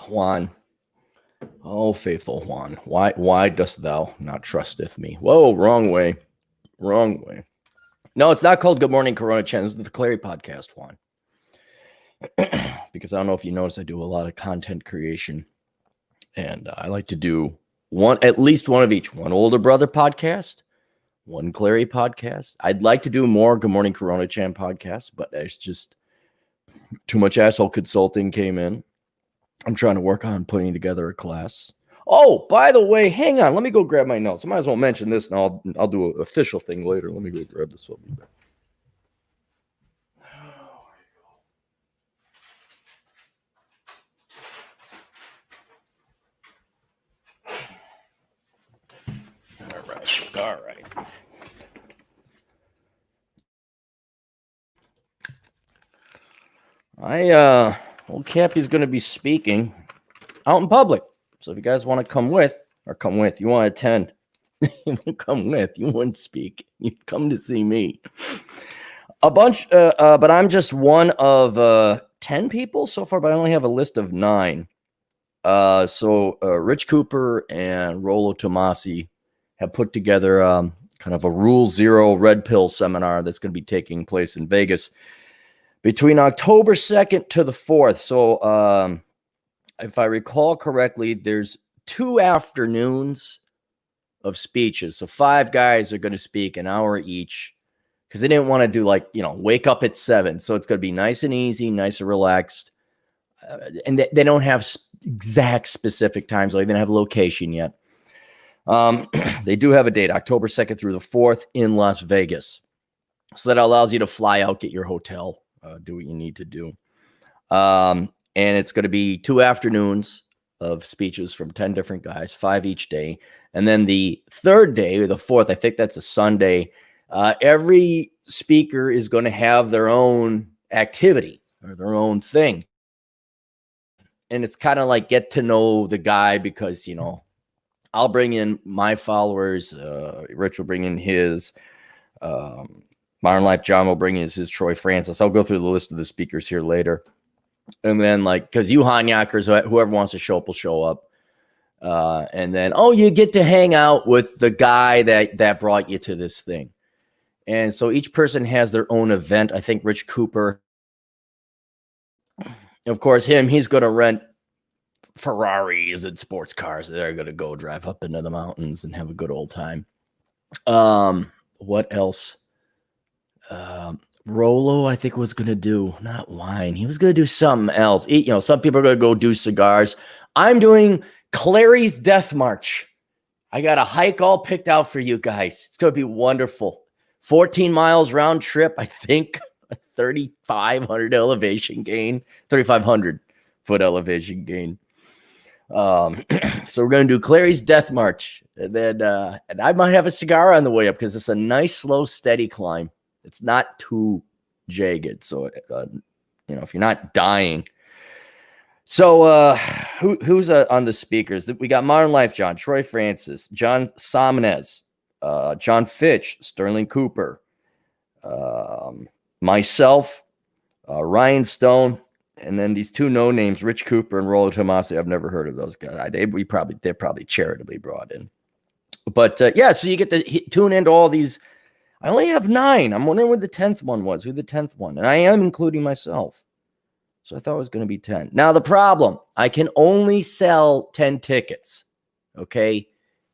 Juan. Oh, faithful Juan. Why dost thou not trusteth me? Whoa, wrong way. Wrong way. No, it's not called Good Morning Corona Chan. This is the Clarey Podcast, Juan. Because I don't know if you notice, I do a lot of content creation. And I like to do at least one of each. One older brother podcast, one Clarey podcast. I'd like to do more Good Morning Corona Chan podcasts, but there's just too much asshole consulting came in. I'm trying to work on putting together a class. Oh, by the way, hang on. Let me go grab my notes. I might as well mention this, and I'll do an official thing later. Let me go grab this. I'll be back. All right. Old Cappy's going to be speaking out in public. So if you guys want to come with, you want to attend, you won't come with, you wouldn't speak. You'd come to see me. A bunch, but I'm just one of 10 people so far, but I only have a list of 9. So Rich Cooper and Rollo Tomasi have put together kind of a Rule Zero Red Pill seminar that's going to be taking place in Vegas between October 2nd to the 4th. So if I recall correctly, there's 2 afternoons of speeches. So 5 guys are going to speak an hour each because they didn't want to do wake up at 7. So it's going to be nice and easy, nice and relaxed. And they don't have exact specific times. They even have location yet. They do have a date, October 2nd through the 4th in Las Vegas. So that allows you to fly out, get your hotel, do what you need to do. And it's going to be 2 afternoons of speeches from 10 different guys, 5 each day. And then the 3rd day, or the 4th, I think that's a Sunday, every speaker is going to have their own activity or their own thing. And it's kind of like get to know the guy because, I'll bring in my followers. Rich will bring in his. Modern Life John will bring in his Troy Francis. I'll go through the list of the speakers here later. And then, because you Hanyakers, whoever wants to show up will show up. And then, you get to hang out with the guy that brought you to this thing. And so each person has their own event. I think Rich Cooper, of course, he's going to rent Ferraris and sports cars. They're going to go drive up into the mountains and have a good old time. What else? Rollo, I think, was going to do not wine. He was going to do something else. Some people are going to go do cigars. I'm doing Clarey's Death March. I got a hike all picked out for you guys. It's going to be wonderful. 14 miles round trip. I think 3,500 elevation gain, 3,500 foot elevation gain. So we're going to do Clarey's Death March. And then, and I might have a cigar on the way up because it's a nice, slow, steady climb. It's not too jagged. So, if you're not dying. So, who's on the speakers? We got Modern Life John, Troy Francis, John Samenez, John Fitch, Sterling Cooper, myself, Ryan Stone, and then these 2 no names, Rich Cooper and Rollo Tomasi. I've never heard of those guys. They're probably charitably brought in. But so you get to tune into all these. I only have 9. I'm wondering what the 10th one was. Who the 10th one? And I am including myself. So I thought it was going to be 10. Now the problem, I can only sell 10 tickets. Okay.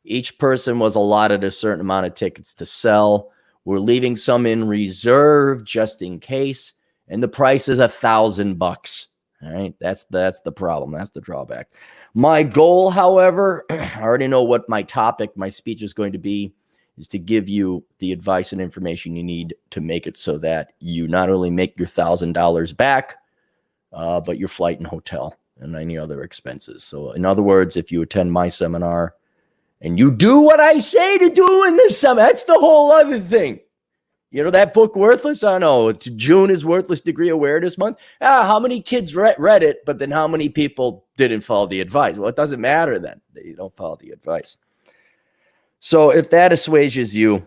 Each person was allotted a certain amount of tickets to sell. We're leaving some in reserve just in case. And the price is $1,000. All right. That's the problem. That's the drawback. My goal, however, I already know what my speech is going to be, is to give you the advice and information you need to make it so that you not only make your $1,000 back, but your flight and hotel and any other expenses. So in other words, if you attend my seminar and you do what I say to do in this seminar, that's the whole other thing. That book Worthless? I know June is Worthless Degree Awareness Month. How many kids read it, but then how many people didn't follow the advice? Well, it doesn't matter then. You don't follow the advice. So if that assuages you,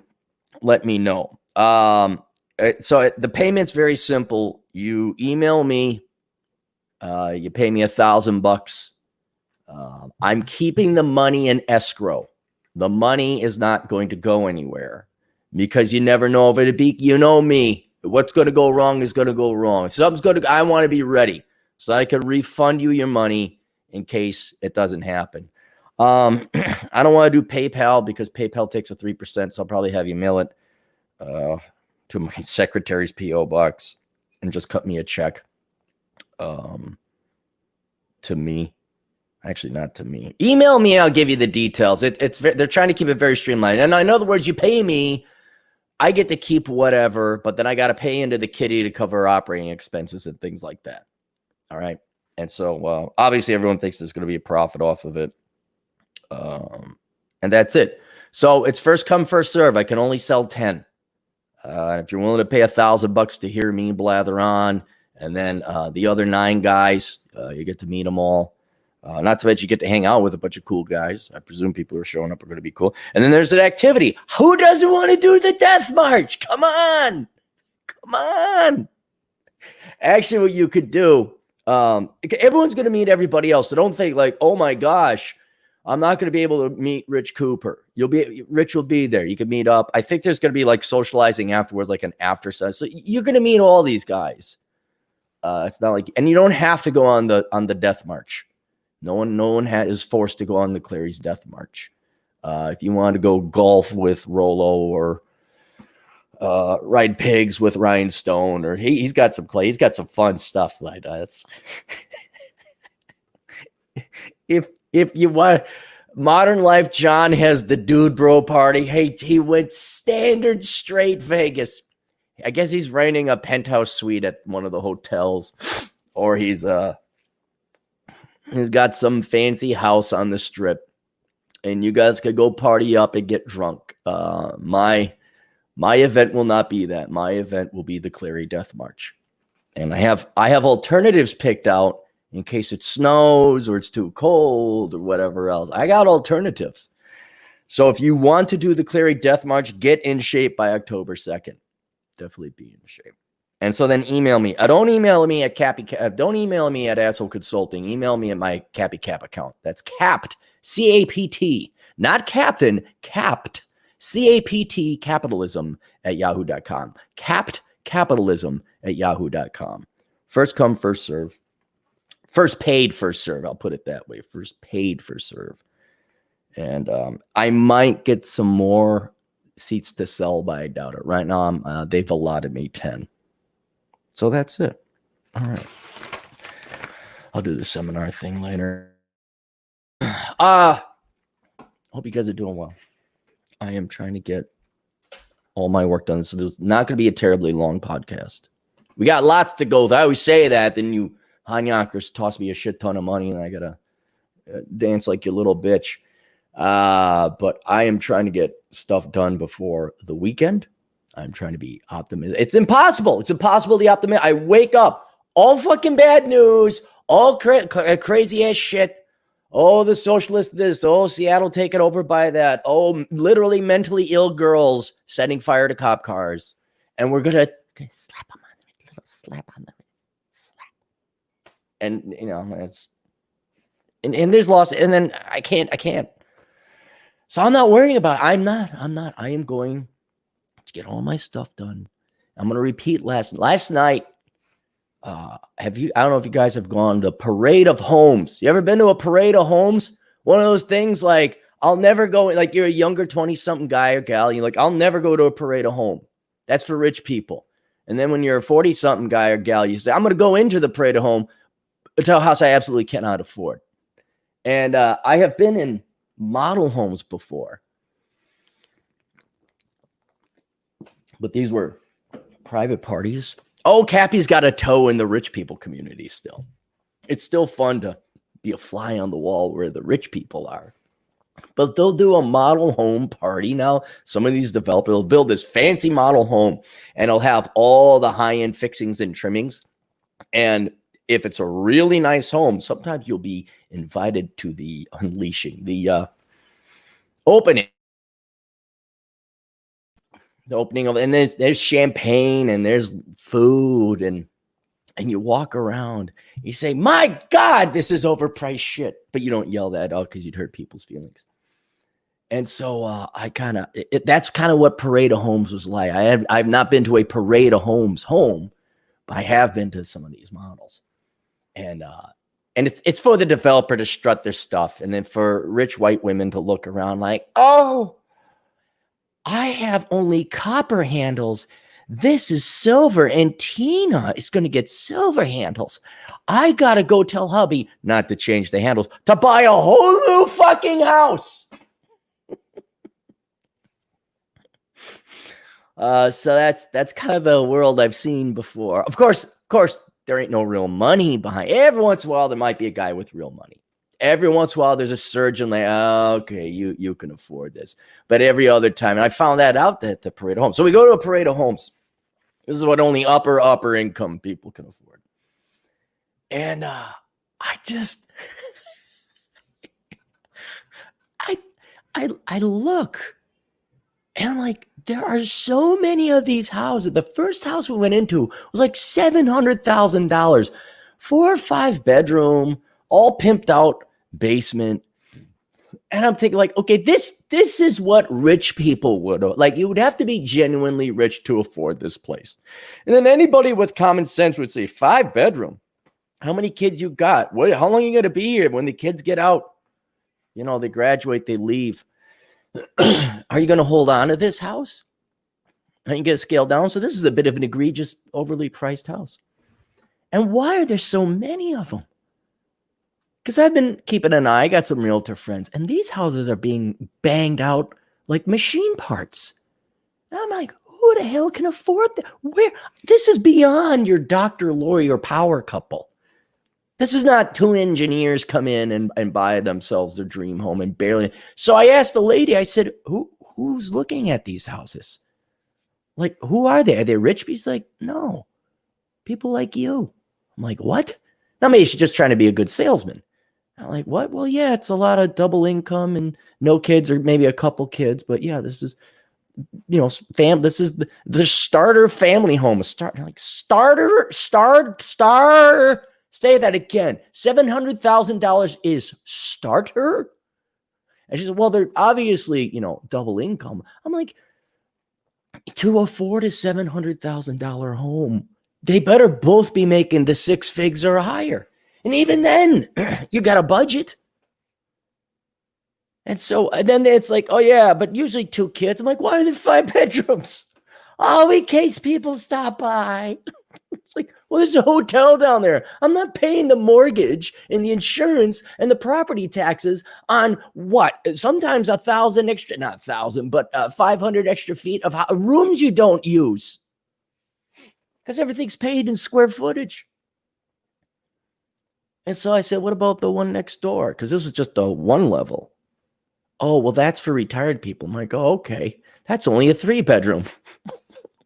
let me know. So the payment's very simple. You email me. You pay me $1,000 I'm keeping the money in escrow. The money is not going to go anywhere because you never know if it'll be, you know me, what's going to go wrong is going to go wrong. Something's going to, I want to be ready so I can refund you your money in case it doesn't happen. I don't want to do PayPal because PayPal takes a 3%. So I'll probably have you mail it to my secretary's PO box and just cut me a check to me. Actually, not to me. Email me. I'll give you the details. They're trying to keep it very streamlined. And in other words, you pay me, I get to keep whatever, but then I got to pay into the kitty to cover operating expenses and things like that. All right. And so obviously everyone thinks there's going to be a profit off of it. And that's it. So it's first come, first serve. I can only sell 10. If you're willing to pay $1,000 to hear me blather on, and then the other 9 guys, you get to meet them all. Not to mention you get to hang out with a bunch of cool guys. I presume people who are showing up are going to be cool. And then there's an activity. Who doesn't want to do the death march? Come on. Come on. Actually, what you could do, everyone's going to meet everybody else. So don't think like, oh my gosh, I'm not going to be able to meet Rich Cooper. Rich will be there. You can meet up. I think there's going to be like socializing afterwards, like an after session. So you're going to meet all these guys. It's not like, and you don't have to go on the death march. No one is forced to go on the Clarey's death march. If you want to go golf with Rolo or ride pigs with Ryan Stone, or he's got some clay, he's got some fun stuff like that. If you want modern life, John has the dude bro party. Hey, he went standard straight Vegas. I guess he's renting a penthouse suite at one of the hotels, or he's got some fancy house on the strip, and you guys could go party up and get drunk. My event will not be that. My event will be the Clarey Death March, and I have alternatives picked out in case it snows or it's too cold or whatever else. I got alternatives. So if you want to do the Clarey Death March, get in shape by October 2nd. Definitely be in shape. And so then email me. Don't email me at Cappy. Don't email me at Asshole Consulting. Email me at my Cappy Cap account. That's capped, C-A-P-T, not captain, capped, C-A-P-T, capitalism at yahoo.com. Capped capitalism at yahoo.com. First come, first serve. First paid, first serve. I'll put it that way. First paid, first serve. And I might get some more seats to sell, but I doubt it. Right now, they've allotted me 10. So that's it. All right. I'll do the seminar thing later. Hope you guys are doing well. I am trying to get all my work done. So there's not going to be a terribly long podcast. We got lots to go through. I always say that. Then you, Hanyankers, toss me a shit ton of money and I got to dance like your little bitch. But I am trying to get stuff done before the weekend. I'm trying to be optimistic. It's impossible. It's impossible to be optimistic. I wake up, all fucking bad news, all crazy ass shit. Oh, the socialist this. Oh, Seattle taken over by that. Oh, literally mentally ill girls setting fire to cop cars. And we're going to slap them on the little slap on the slap. And, you know, it's, and there's loss. And then I can't. So I'm not worrying about it. I'm not. I am going to get all my stuff done. I'm going to repeat last night. I don't know if you guys have gone to the Parade of Homes. You ever been to a Parade of Homes? One of those things like, I'll never go, like you're a younger 20-something guy or gal. You're like, I'll never go to a Parade of Home. That's for rich people. And then when you're a 40-something guy or gal, you say, I'm going to go into the Parade of Home to a house I absolutely cannot afford. And I have been in model homes before. But these were private parties. Oh, Cappy's got a toe in the rich people community still. It's still fun to be a fly on the wall where the rich people are. But they'll do a model home party now. Some of these developers will build this fancy model home and it'll have all the high-end fixings and trimmings. And if it's a really nice home, sometimes you'll be invited to the unleashing, the opening. The opening of, and there's champagne and there's food and and you walk around, you say, my God, this is overpriced shit. But you don't yell that out because you'd hurt people's feelings. And so that's kind of what Parade of Homes was like. I've not been to a Parade of Homes home, but I have been to some of these models. And it's for the developer to strut their stuff, and then for rich white women to look around like, oh, I have only copper handles. This is silver, and Tina is going to get silver handles. I got to go tell hubby not to change the handles, to buy a whole new fucking house. So that's kind of the world I've seen before. Of course, there ain't no real money behind. Every once in a while, there might be a guy with real money. Every once in a while, there's a surgeon like, oh, okay, you can afford this. But every other time, and I found that out at the Parade of Homes. So we go to a Parade of Homes. This is what only upper income people can afford. And I look, and I'm like, there are so many of these houses. The first house we went into was like $700,000, 4 or 5 bedroom, all pimped out basement. And I'm thinking like, okay, this is what rich people would, like, you would have to be genuinely rich to afford this place. And then anybody with common sense would say 5 bedroom. How many kids you got? How long are you going to be here when the kids get out? You know, they graduate, they leave. Are you going to hold on to this house? Are you going to scale down? So this is a bit of an egregious, overly priced house. And why are there so many of them? Because I've been keeping an eye. I got some realtor friends, and these houses are being banged out like machine parts. And I'm like, who the hell can afford that? Where? This is beyond your doctor, lawyer, power couple. This is not 2 engineers come in and buy themselves their dream home and barely. So I asked the lady, I said, who's looking at these houses? Like, who are they? Are they rich? She's like, no, people like you. I'm like, what? Now maybe she's just trying to be a good salesman. I'm like, what? Well, yeah, it's a lot of double income and no kids, or maybe a couple kids. But yeah, this is, you know, this is the starter family home. Starter. Say that again. $700,000 is starter? And she said, well, they're obviously, you know, double income. I'm like, to afford a $700,000 home, they better both be making the 6 figs or higher. And even then, you got a budget. And so and then it's like, oh, yeah, but usually 2 kids. I'm like, why are there 5 bedrooms? Oh, in case people stop by. It's like, well, there's a hotel down there. I'm not paying the mortgage and the insurance and the property taxes on what? Sometimes 1,000 extra, not 1,000, but 500 extra feet of rooms you don't use. Because everything's paid in square footage. And so I said, what about the one next door? Because this is just a 1 level. Oh, well, that's for retired people. I'm like, oh, okay. That's only a 3 bedroom.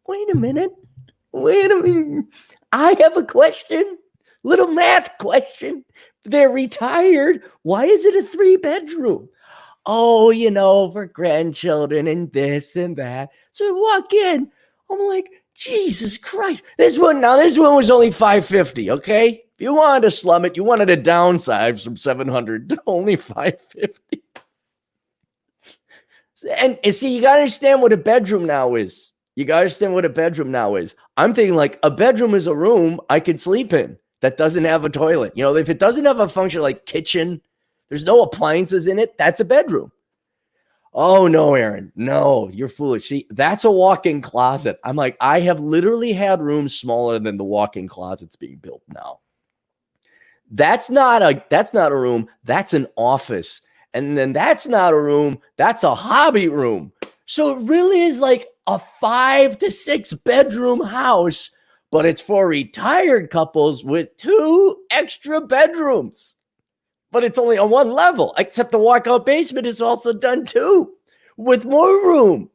Wait a minute. I have a question. Little math question. They're retired. Why is it a 3 bedroom? Oh, you know, for grandchildren and this and that. So I walk in. I'm like, Jesus Christ. This one was only $550, okay? If you wanted to slum it, you wanted to downsize from $700 to only $550. And see, you got to understand what a bedroom now is. I'm thinking like a bedroom is a room I could sleep in that doesn't have a toilet. You know, if it doesn't have a function like kitchen, there's no appliances in it, that's a bedroom. Oh, no, Aaron. No, you're foolish. See, that's a walk-in closet. I'm like, I have literally had rooms smaller than the walk-in closets being built now. That's not a room. That's an office. And then that's not a room. That's a hobby room. So it really is like a 5 to 6 bedroom house, but it's for retired couples with 2 extra bedrooms. But it's only on 1 level, except the walkout basement is also done too, with more room.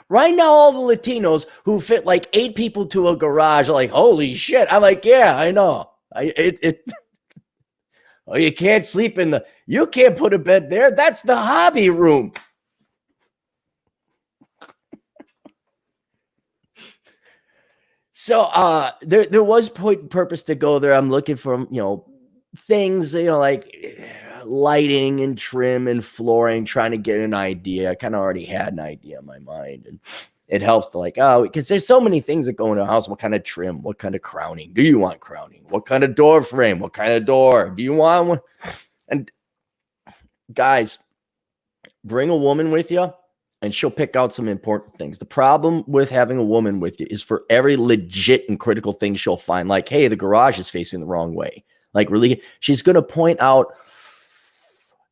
Right now, all the Latinos who fit like 8 people to a garage are like, holy shit. I'm like, yeah, I know. Oh, you can't sleep you can't put a bed there. That's the hobby room. So there was purpose to go there. I'm looking for, things, like lighting and trim and flooring, trying to get an idea. I kind of already had an idea in my mind, and it helps to because there's so many things that go in a house. What kind of trim? What kind of crowning? Do you want crowning? What kind of door frame? What kind of door? Do you want one? And guys, bring a woman with you, and she'll pick out some important things. The problem with having a woman with you is for every legit and critical thing she'll find, like, hey, the garage is facing the wrong way. Like, really, she's going to point out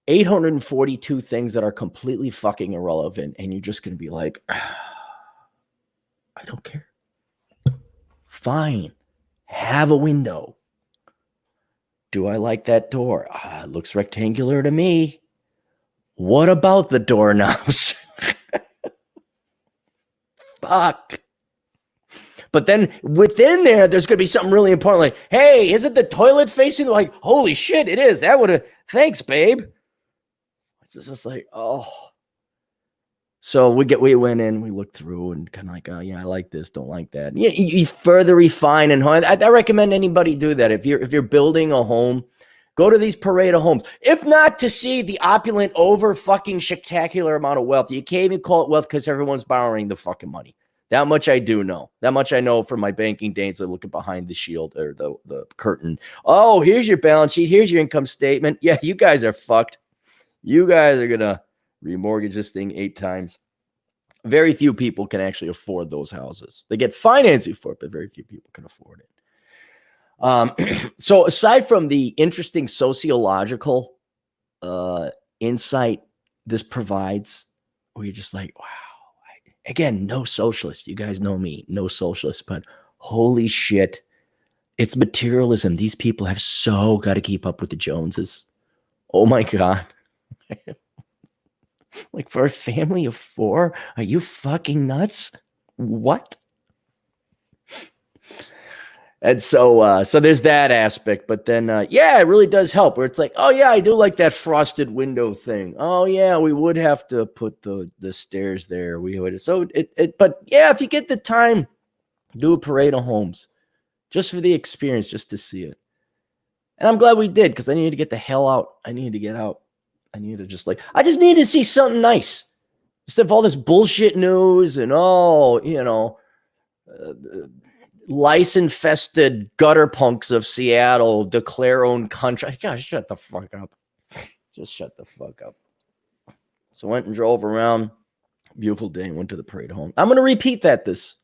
842 things that are completely fucking irrelevant. And you're just going to be like, I don't care. Fine. Have a window. Do I like that door? It looks rectangular to me. What about the doorknobs? Fuck. But then within there's going to be something really important. Like, hey, isn't the toilet facing? Like, holy shit, it is. That would have, thanks, babe. It's just like, oh. So we went in, we looked through and kind of like, oh yeah, I like this, don't like that. Yeah, you further refine and hone. I recommend anybody do that. If you're building a home, go to these parade of homes. If not to see the opulent, over fucking spectacular amount of wealth. You can't even call it wealth because everyone's borrowing the fucking money. That much I do know. That much I know from my banking days. I look behind the shield or the curtain. Oh, here's your balance sheet. Here's your income statement. Yeah, you guys are fucked. You guys are going to remortgage this thing 8 times. Very few people can actually afford those houses. They get financing for it, but very few people can afford it. So aside from the interesting sociological insight this provides, where you're just like, wow. Again, no socialist. You guys know me, no socialist, but holy shit, it's materialism. These people have so got to keep up with the Joneses. Oh my God. Like, for a family of 4, are you fucking nuts? What? And so there's that aspect, but then, it really does help where it's like, oh yeah, I do like that frosted window thing. Oh yeah, we would have to put the stairs there. But yeah, if you get the time, do a parade of homes just for the experience, just to see it. And I'm glad we did, because I needed to get the hell out. I needed to get out. I needed to I just needed to see something nice instead of all this bullshit news and lice-infested gutter punks of Seattle declare own country. Gosh, shut the fuck up. Just shut the fuck up. So went and drove around. Beautiful day. Went to the parade home. I'm going to repeat that this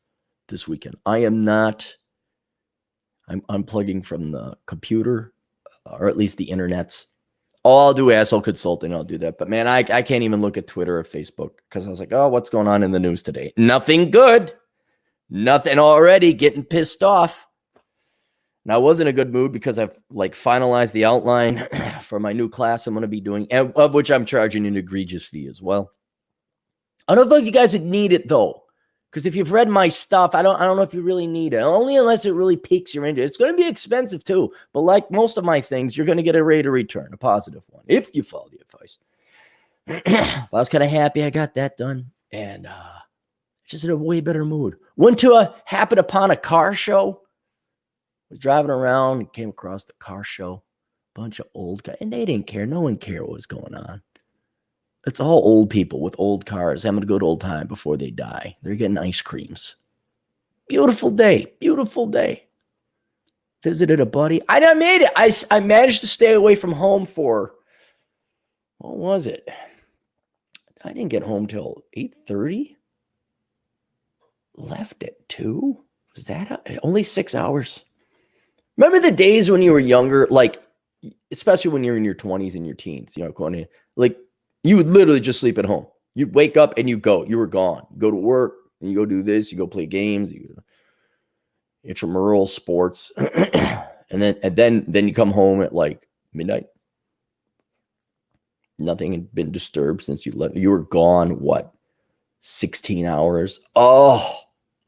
weekend. I'm unplugging from the computer, or at least the internets. I'll do asshole consulting. I'll do that. But man, I can't even look at Twitter or Facebook because I was like, oh, what's going on in the news today? Nothing good. Nothing already, getting pissed off. And I was in a good mood because I've finalized the outline for my new class I'm going to be doing, of which I'm charging an egregious fee as well. I don't know if you guys would need it though, because if you've read my stuff, I don't know if you really need it. Only unless it really piques your interest. It's going to be expensive too, but like most of my things, you're going to get a rate of return, a positive one, if you follow the advice. I was kind of happy I got that done, and just in a way better mood. Happened upon a car show. Was driving around and came across the car show. Bunch of old guys, and they didn't care. No one cared what was going on. It's all old people with old cars having a good old time before they die. They're getting ice creams. Beautiful day. Beautiful day. Visited a buddy. I made it. I managed to stay away from home for, what was it? I didn't get home till 8:30. Left at 2. Was that only 6 hours? Remember the days when you were younger, especially when you're in your 20s and your teens, you would literally just sleep at home. You'd wake up and you go. You were gone. You go to work and you go do this. You go play games. You go intramural sports, and then you come home at midnight. Nothing had been disturbed since you left. You were gone. What? 16 hours.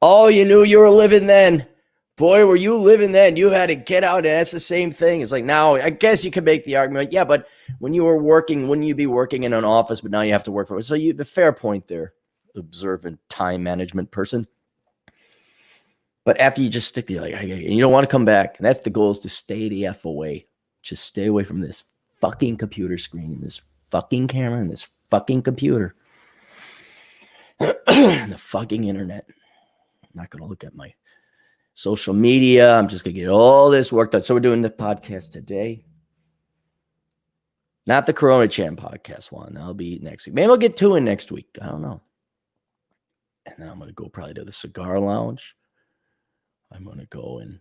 Oh, you knew you were living then. Boy, were you living then. You had to get out, and that's the same thing. It's like, now, I guess you could make the argument, yeah, but when you were working, wouldn't you be working in an office, but now you have to work for it? So the fair point there, observant time management person. But after you just stick to like, and you don't want to come back, and that's the goal, is to stay the F away. Just stay away from this fucking computer screen and this fucking camera and this fucking computer and the fucking internet. I'm not going to look at my social media. I'm just going to get all this work done. So we're doing the podcast today. Not the Corona Chan podcast one. That'll be next week. Maybe I'll get 2 in next week. I don't know. And then I'm going to go probably to the cigar lounge. I'm going to go and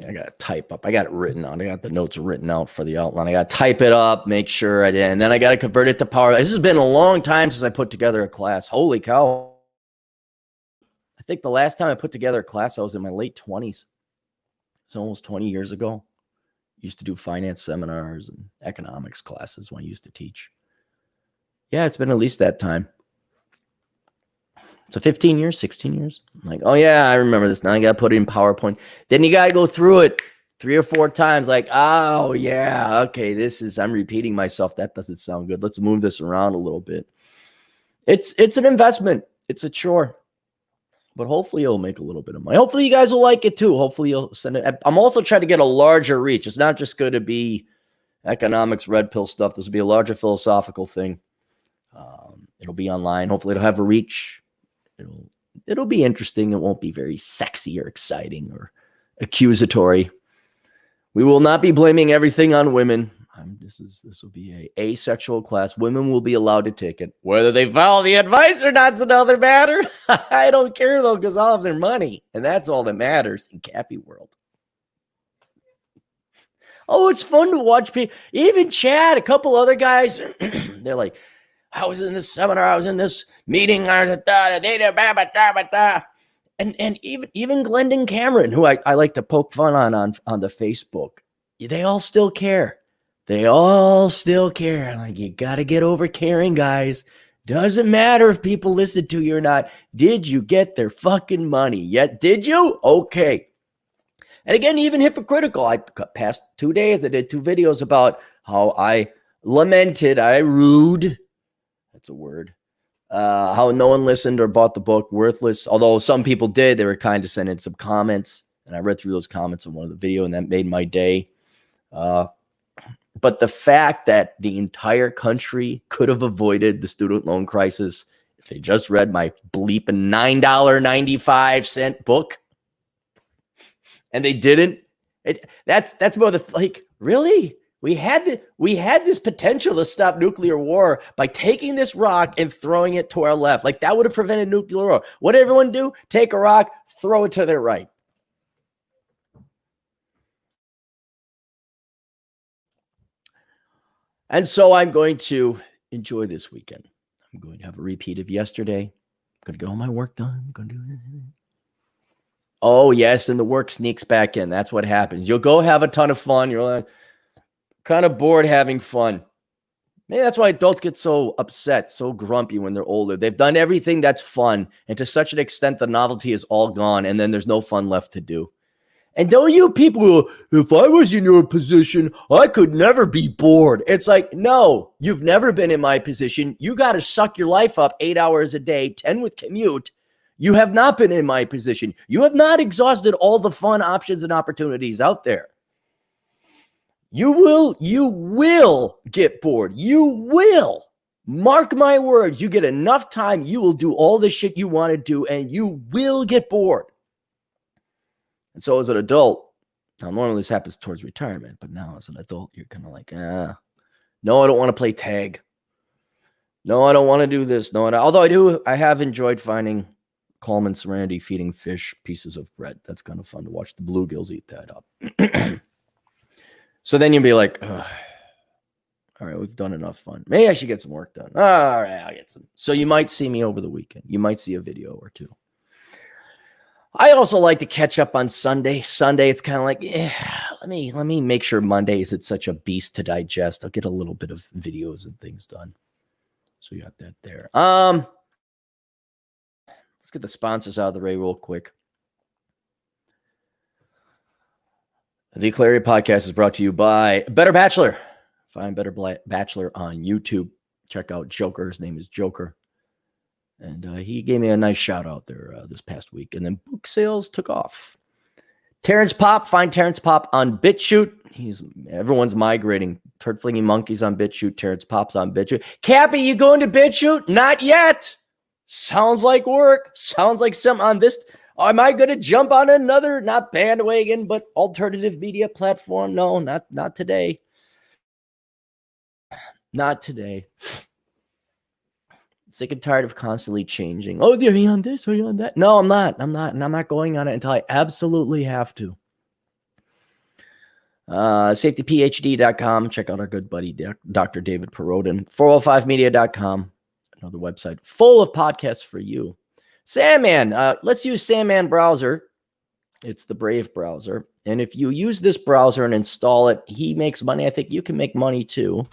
I got to type up. I got it written out. I got the notes written out for the outline. I got to type it up, make sure I did. And then I got to convert it to power. This has been a long time since I put together a class. Holy cow. I think the last time I put together a class, I was in my late 20s. It's almost 20 years ago. Used to do finance seminars and economics classes when I used to teach. Yeah, it's been at least that time. So 15 years, 16 years. I'm like, oh yeah, I remember this. Now I got to put it in PowerPoint. Then you got to go through it 3 or 4 times. Like, oh yeah, okay, I'm repeating myself. That doesn't sound good. Let's move this around a little bit. It's an investment. It's a chore. But hopefully it'll make a little bit of money. Hopefully you guys will like it too. Hopefully you'll send it. I'm also trying to get a larger reach. It's not just going to be economics, red pill stuff. This will be a larger philosophical thing. It'll be online. Hopefully it'll have a reach. It'll be interesting. It won't be very sexy or exciting or accusatory. We will not be blaming everything on women. This will be a asexual class. Women will be allowed to take it. Whether they follow the advice or not is another matter. I don't care though, because I'll have their money. And that's all that matters in Cappy world. Oh, it's fun to watch people. Even Chad, a couple other guys, they're like, I was in this seminar, I was in this meeting, and even Glendon Cameron, who I like to poke fun on the Facebook, they all still care. They all still care. Like, you got to get over caring, guys. Doesn't matter if people listen to you or not. Did you get their fucking money yet? Did you? Okay. And again, even hypocritical. I past 2 days, I did 2 videos about how I lamented, I rude. That's a word. How no one listened or bought the book, worthless. Although some people did, they were kind to send in some comments. And I read through those comments on one of the video, and that made my day. But the fact that the entire country could have avoided the student loan crisis if they just read my bleeping $9.95 book, and they didn't, that's more the, like, really? We had this potential to stop nuclear war by taking this rock and throwing it to our left. Like, that would have prevented nuclear war. What did everyone do? Take a rock, throw it to their right. And so I'm going to enjoy this weekend. I'm going to have a repeat of yesterday. I'm going to get all my work done. I'm going to do it. Oh, yes, and the work sneaks back in. That's what happens. You'll go have a ton of fun. You're like, kind of bored having fun. Maybe that's why adults get so upset, so grumpy when they're older. They've done everything that's fun, and to such an extent, the novelty is all gone, and then there's no fun left to do. And don't you people, if I was in your position, I could never be bored. It's like, no, you've never been in my position. You got to suck your life up 8 hours a day, 10 with commute. You have not been in my position. You have not exhausted all the fun options and opportunities out there. You will get bored. You will. Mark my words. You get enough time, you will do all the shit you want to do, and you will get bored. And so as an adult, now normally this happens towards retirement, but now as an adult, you're kind of like, no, I don't want to play tag. No, I don't want to do this. No, although I have enjoyed finding calm and serenity feeding fish pieces of bread. That's kind of fun to watch the bluegills eat that up. So then you'll be like, all right, we've done enough fun. Maybe I should get some work done. All right, I'll get some. So you might see me over the weekend. You might see a video or two. I also like to catch up on Sunday. Sunday, it's kind of like, let me make sure Monday isn't such a beast to digest. I'll get a little bit of videos and things done. So you got that there. Let's get the sponsors out of the way real quick. The Clarey Podcast is brought to you by Better Bachelor. Find Better Bachelor on YouTube. Check out Joker. His name is Joker. And he gave me a nice shout out there this past week. And then book sales took off. Terrence Pop, find Terrence Pop on BitChute. Everyone's migrating. Turd Flinging Monkeys on BitChute. Terrence Pop's on BitChute. Cappy, you going to BitChute? Not yet. Sounds like work. Sounds like something on this. Am I going to jump on another, not bandwagon, but alternative media platform? No, not today. Not today. Sick and tired of constantly changing. Oh, are you on this? Are you on that? No, I'm not. And I'm not going on it until I absolutely have to. Safetyphd.com. Check out our good buddy, Dr. David Perodin. 405media.com. Another website full of podcasts for you. Sandman. Let's use Sandman browser. It's the Brave browser. And if you use this browser and install it, he makes money. I think you can make money too.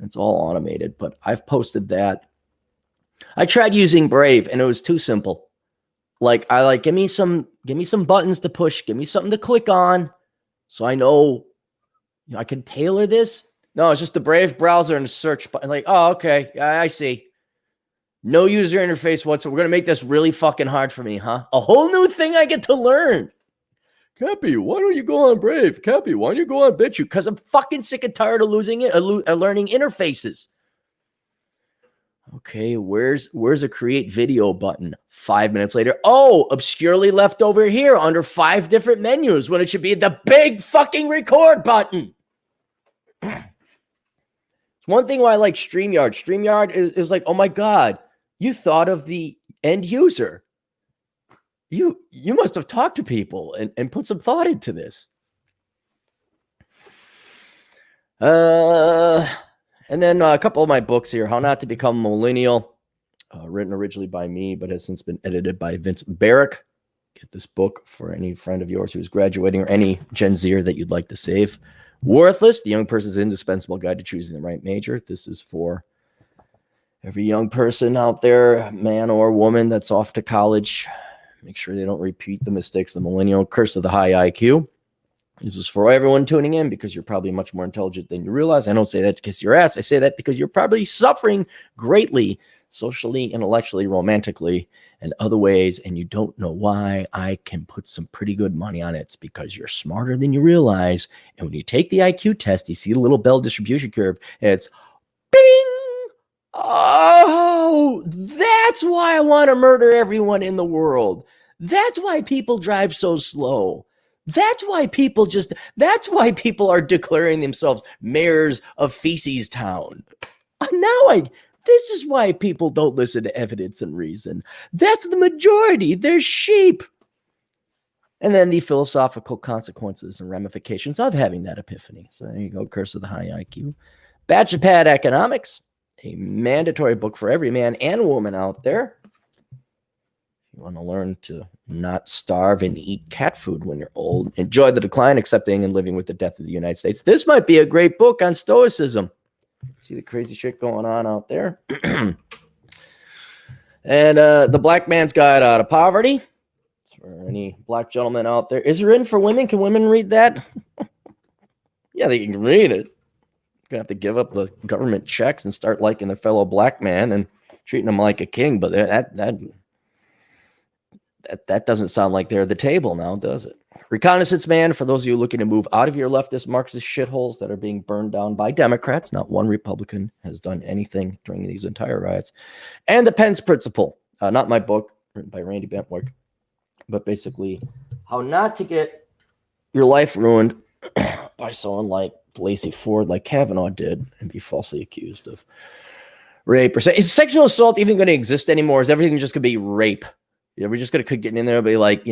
It's all automated, but I've posted that. I tried using Brave and it was too simple. Give me some buttons to push, give me something to click on so I know, I can tailor this. No, it's just the Brave browser and the search button. Oh, okay. I see. No user interface whatsoever. We're going to make this really fucking hard for me, huh? A whole new thing I get to learn. Cappy, why don't you go on Brave? Cappy, why don't you go on BitChute? Because I'm fucking sick and tired of learning interfaces. Okay, where's a create video button? 5 minutes later, obscurely left over here under 5 different menus when it should be the big fucking record button. It's one thing why I like StreamYard. StreamYard is like, oh my God, you thought of the end user. You must have talked to people and put some thought into this. And then a couple of my books here. How Not to Become a Millennial, written originally by me, but has since been edited by Vince Barrick. Get this book for any friend of yours who's graduating or any Gen Zer that you'd like to save. Worthless, the young person's indispensable guide to choosing the right major. This is for every young person out there, man or woman, that's off to college. Make sure they don't repeat the mistakes of the millennial. Curse of the high IQ. This is for everyone tuning in because you're probably much more intelligent than you realize. I don't say that to kiss your ass. I say that because you're probably suffering greatly, socially, intellectually, romantically, and other ways, and you don't know why. I can put some pretty good money on it. It's because you're smarter than you realize. And when you take the IQ test, you see the little Bell distribution curve, and it's bing! Oh, that's why I want to murder everyone in the world. That's why people drive so slow. That's why people are declaring themselves mayors of Feces Town. This is why people don't listen to evidence and reason. That's the majority. They're sheep. And then the philosophical consequences and ramifications of having that epiphany. So there you go, Curse of the High IQ. Bachelor Economics, a mandatory book for every man and woman out there. You want to learn to not starve and eat cat food when you're old. Enjoy the decline, accepting and living with the death of the United States. This might be a great book on stoicism. See the crazy shit going on out there. And The Black Man's Guide Out of Poverty. For any black gentlemen out there. Is it written for women? Can women read that? Yeah, they can read it. You're going to have to give up the government checks and start liking their fellow black man and treating them like a king. But that doesn't sound like they're at the table now, does it? Reconnaissance Man, for those of you looking to move out of your leftist Marxist shitholes that are being burned down by Democrats. Not one Republican has done anything during these entire riots. And The Pence Principle, not my book, written by Randy Bentwick, but basically how not to get your life ruined by someone like Blasey Ford, like Kavanaugh did, and be falsely accused of rape. Is sexual assault even going to exist anymore? Is everything just going to be rape? Yeah, we're just going to get in there and be like,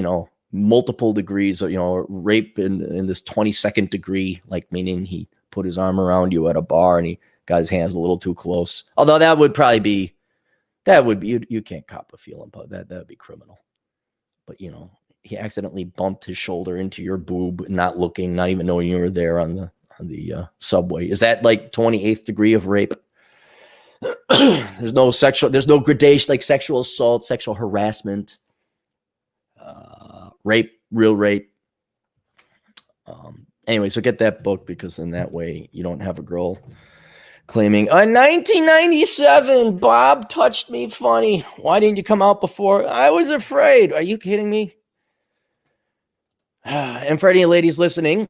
multiple degrees of, rape in this 22nd degree, like meaning he put his arm around you at a bar and he got his hands a little too close. Although that would be, you can't cop a feeling, but that would be criminal. But, he accidentally bumped his shoulder into your boob, not looking, not even knowing you were there on the subway. Is that like 28th degree of rape? There's no gradation like sexual assault, sexual harassment, rape, real rape. Anyway, so get that book because in that way you don't have a girl claiming, in 1997, Bob touched me funny. Why didn't you come out before? I was afraid. Are you kidding me? And for any ladies listening,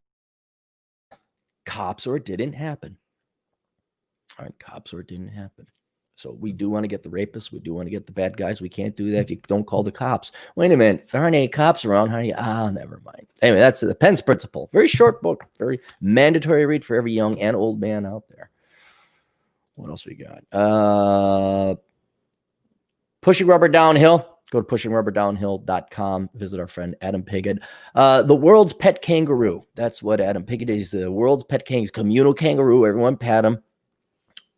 cops or it didn't happen. All right, cops or it didn't happen. So we do want to get the rapists. We do want to get the bad guys. We can't do that if you don't call the cops. Wait a minute. If there aren't any cops around, how do you? Never mind. Anyway, that's the Penn's Principle. Very short book. Very mandatory read for every young and old man out there. What else we got? Pushing Rubber Downhill. Go to pushingrubberdownhill.com. Visit our friend Adam Piggott. The world's pet kangaroo. That's what Adam Piggott is. The world's pet kangaroo. Communal kangaroo. Everyone pat him.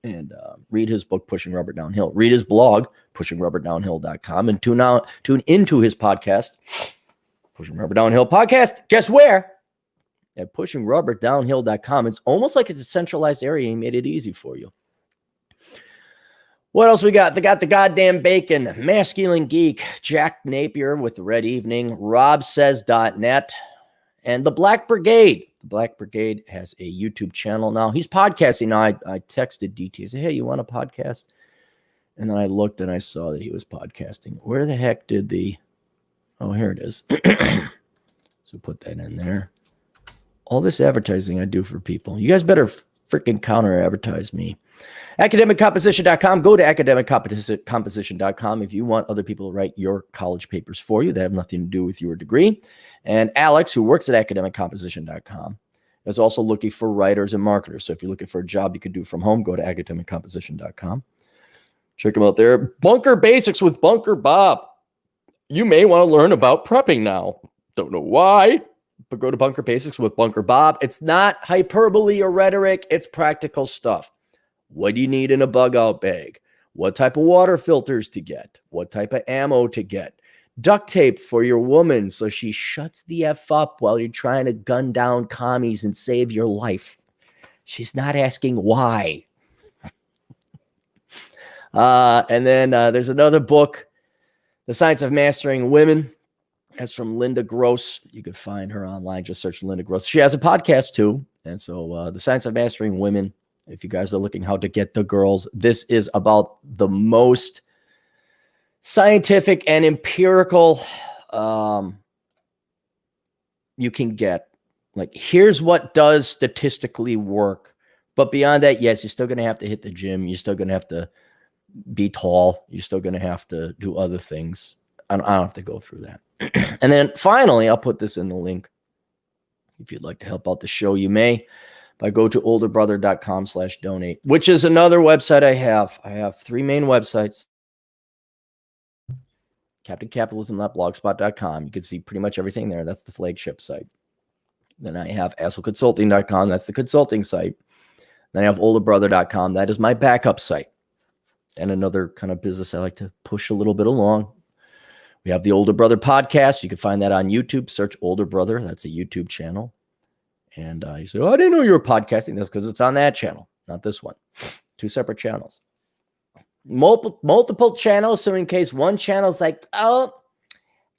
And read his book, Pushing Rubber Downhill. Read his blog, pushingrubberdownhill.com. And tune into his podcast, Pushing Rubber Downhill Podcast. Guess where? At pushingrubberdownhill.com. It's almost like it's a centralized area. He made it easy for you. What else we got? They got the goddamn bacon, Masculine Geek, Jack Napier with the Red Evening, robsays.net, and the Black Brigade. The Black Brigade has a YouTube channel now. He's podcasting now. I texted DT. I said, hey, you want a podcast? And then I looked and I saw that he was podcasting. Where the heck did oh, here it is. So put that in there. All this advertising I do for people. You guys better freaking counter advertise me. Academiccomposition.com. Go to academiccomposition.com if you want other people to write your college papers for you that have nothing to do with your degree. And Alex, who works at academiccomposition.com, is also looking for writers and marketers. So if you're looking for a job you can do from home, go to academiccomposition.com. Check them out there. Bunker Basics with Bunker Bob. You may want to learn about prepping now. Don't know why, but go to Bunker Basics with Bunker Bob. It's not hyperbole or rhetoric. It's practical stuff. What do you need in a bug out bag? What type of water filters to get? What type of ammo to get? Duct tape for your woman so she shuts the F up while you're trying to gun down commies and save your life. She's not asking why. And then there's another book, The Science of Mastering Women. That's from Linda Gross. You can find her online. Just search Linda Gross. She has a podcast too. And so The Science of Mastering Women, if you guys are looking how to get the girls, this is about the most scientific and empirical you can get. Like, here's what does statistically work. But beyond that, yes, you're still going to have to hit the gym. You're still going to have to be tall. You're still going to have to do other things. I don't have to go through that. And then finally, I'll put this in the link. If you'd like to help out the show, you may. By go to olderbrother.com/donate, which is another website I have. I have three main websites. CaptainCapitalism.blogspot.com. You can see pretty much everything there. That's the flagship site. Then I have AsselConsulting.com. That's the consulting site. Then I have olderbrother.com. That is my backup site. And another kind of business I like to push a little bit along. We have the Older Brother podcast. You can find that on YouTube. Search Older Brother. That's a YouTube channel. And you say, oh, I didn't know you were podcasting this, because it's on that channel, not this one. Two separate channels. Multiple channels, so in case one channel is like, oh,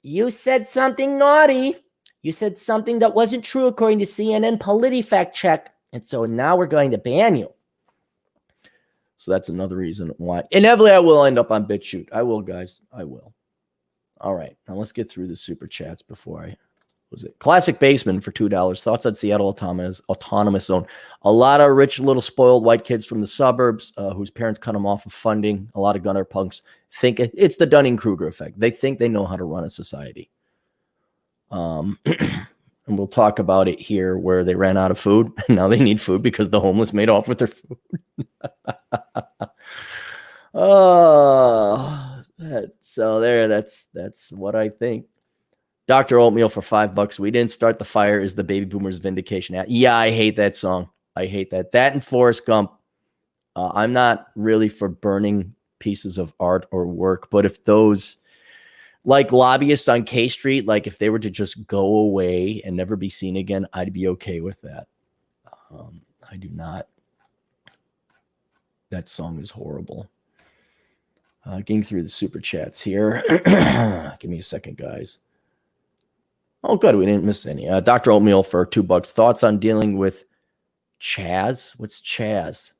you said something naughty. You said something that wasn't true according to CNN PolitiFact check. And so now we're going to ban you. So that's another reason why. Inevitably, I will end up on BitChute. I will, guys. I will. All right. Now let's get through the super chats before I... Was it Classic Baseman for $2? Thoughts on Seattle autonomous zone? A lot of rich, little spoiled white kids from the suburbs whose parents cut them off of funding. A lot of gunner punks think it's the Dunning-Kruger effect. They think they know how to run a society. And we'll talk about it here, where they ran out of food. And now they need food because the homeless made off with their food. That's what I think. Dr. Oatmeal for $5. We didn't start the fire is the baby boomers vindication. Yeah, I hate that song. I hate that. That and Forrest Gump. I'm not really for burning pieces of art or work, but if those, like lobbyists on K Street, like if they were to just go away and never be seen again, I'd be okay with that. I do not. That song is horrible. Getting through the super chats here. Give me a second, guys. Oh, good. We didn't miss any. Dr. Oatmeal for $2. Thoughts on dealing with Chaz? What's Chaz?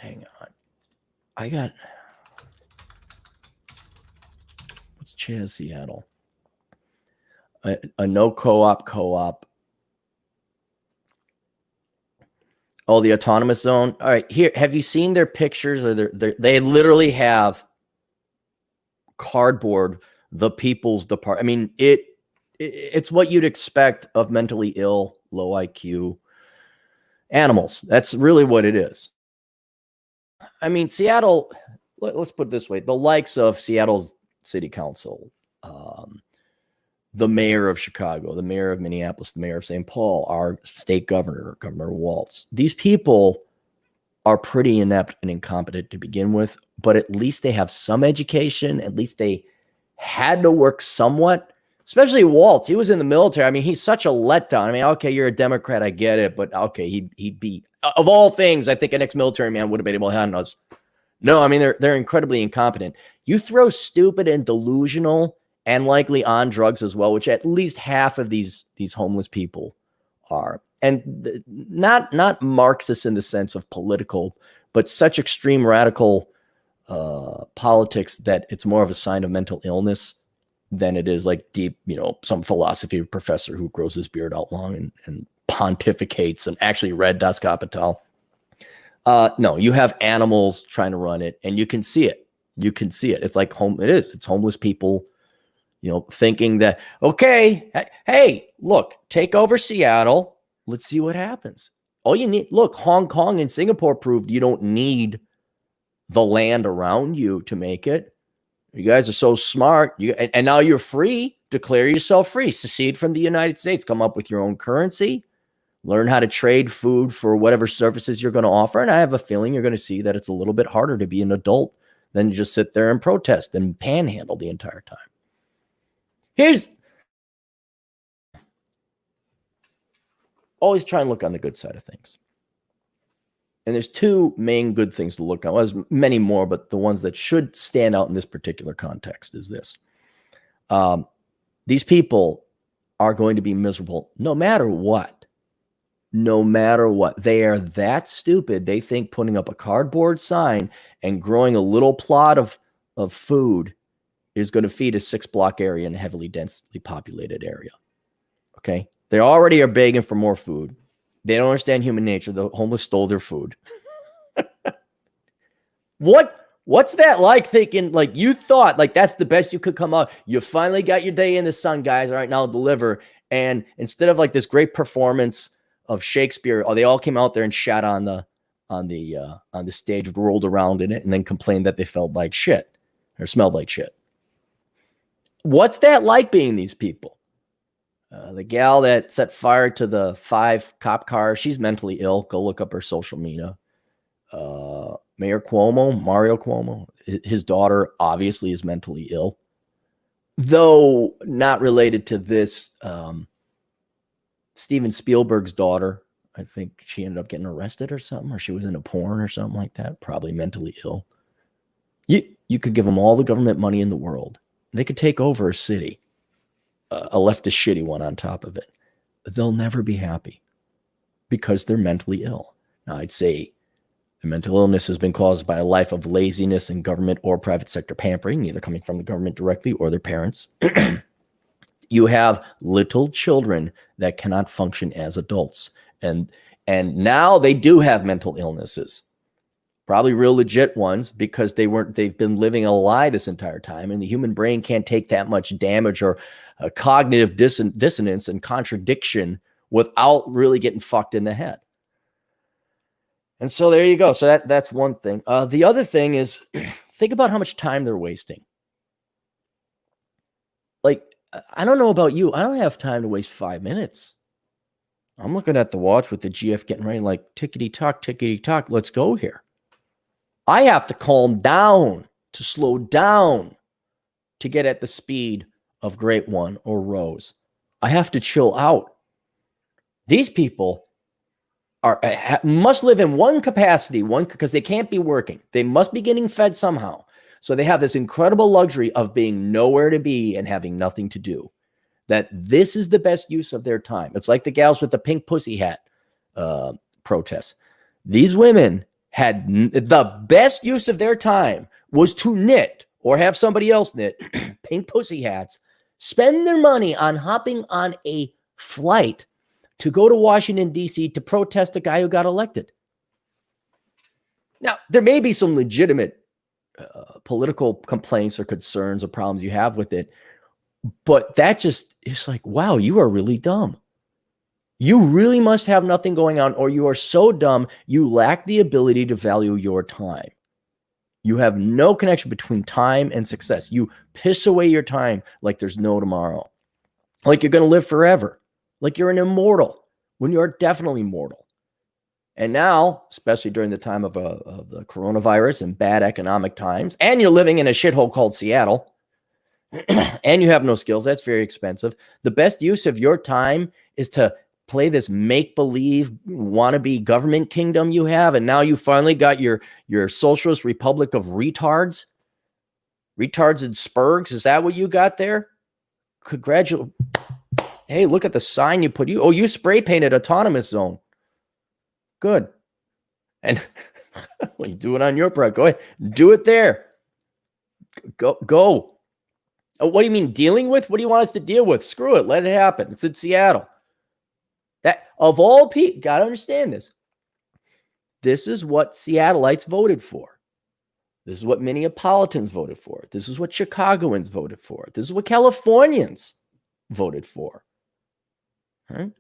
hang on. What's Chaz Seattle? A no co-op. Oh, the autonomous zone. All right, here. Have you seen their pictures? Or they literally have cardboard, the People's Department. I mean, it's what you'd expect of mentally ill, low IQ animals. That's really what it is. I mean, Seattle, let's put it this way. The likes of Seattle's city council, the mayor of Chicago, the mayor of Minneapolis, the mayor of St. Paul, our state governor, Governor Walz. These people are pretty inept and incompetent to begin with, but at least they have some education. At least they had to work somewhat, especially Walz. He was in the military. I mean, he's such a letdown. I mean, okay, you're a Democrat. I get it. But okay, he'd beat, of all things, I think an ex-military man would have been able to handle us. No, I mean, they're incredibly incompetent. You throw stupid and delusional and likely on drugs as well, which at least half of these homeless people are. And not Marxist in the sense of political, but such extreme radical politics that it's more of a sign of mental illness than it is like deep, some philosophy professor who grows his beard out long and pontificates and actually read Das Kapital. No, you have animals trying to run it, and you can see it. It's like it's homeless people, thinking that, okay, hey, look, take over Seattle. Let's see what happens. All you need, look, Hong Kong and Singapore proved you don't need the land around you to make it. You guys are so smart. And now you're free. Declare yourself free. Secede from the United States. Come up with your own currency. Learn how to trade food for whatever services you're going to offer. And I have a feeling you're going to see that it's a little bit harder to be an adult than to just sit there and protest and panhandle the entire time. Always try and look on the good side of things. And there's two main good things to look on. Well, there's many more, but the ones that should stand out in this particular context is this. These people are going to be miserable no matter what. No matter what. They are that stupid. They think putting up a cardboard sign and growing a little plot of food is going to feed a 6-block area in a heavily densely populated area. Okay? They already are begging for more food. They don't understand human nature. The homeless stole their food. What's that like, thinking like you thought like that's the best you could come out? You finally got your day in the sun, guys. All right, now deliver. And instead of like this great performance of Shakespeare, they all came out there and shat on the stage, rolled around in it, and then complained that they felt like shit or smelled like shit. What's that like being these people? The gal that set fire to the 5 cop cars, she's mentally ill. Go look up her social media. Mario Cuomo, his daughter obviously is mentally ill, though not related to this. Steven Spielberg's daughter, I think she ended up getting arrested or something, or she was in a porn or something like that, probably mentally ill. You could give them all the government money in the world. They could take over a city. A leftist shitty one on top of it. They'll never be happy because they're mentally ill. Now, I'd say the mental illness has been caused by a life of laziness and government or private sector pampering, either coming from the government directly or their parents. You have little children that cannot function as adults. And now they do have mental illnesses. Probably real legit ones because they've been living a lie this entire time, and the human brain can't take that much damage or cognitive dissonance and contradiction without really getting fucked in the head. And so there you go. So that's one thing. The other thing is think about how much time they're wasting. Like, I don't know about you. I don't have time to waste 5 minutes. I'm looking at the watch with the GF getting ready, like tickety-tock, let's go here. I have to calm down, to slow down, to get at the speed of Great One or Rose. I have to chill out. These people must live in one capacity, because they can't be working. They must be getting fed somehow. So they have this incredible luxury of being nowhere to be and having nothing to do. That this is the best use of their time. It's like the gals with the pink pussy hat protests. These women had the best use of their time was to knit or have somebody else knit pink pussy hats, spend their money on hopping on a flight to go to Washington, D.C. to protest a guy who got elected. Now, there may be some legitimate political complaints or concerns or problems you have with it, but that just is like, wow, you are really dumb. You really must have nothing going on, or you are so dumb, you lack the ability to value your time. You have no connection between time and success. You piss away your time like there's no tomorrow, like you're going to live forever, like you're an immortal when you're definitely mortal. And now, especially during the time of the coronavirus and bad economic times, and you're living in a shithole called Seattle, and you have no skills, that's very expensive. The best use of your time is to play this make-believe wannabe government kingdom you have, and now you finally got your socialist republic of retards and spurgs. Is that what you got there? Congratulations. Hey, look at the sign you put. You spray painted Autonomous Zone. Good. And well, you do it on your part. Go ahead. Do it there. Go. Oh, what do you mean dealing with? What do you want us to deal with? Screw it. Let it happen. It's in Seattle. That of all people, got to understand this. This is what Seattleites voted for. This is what Minneapolitans voted for. This is what Chicagoans voted for. This is what Californians voted for. Right?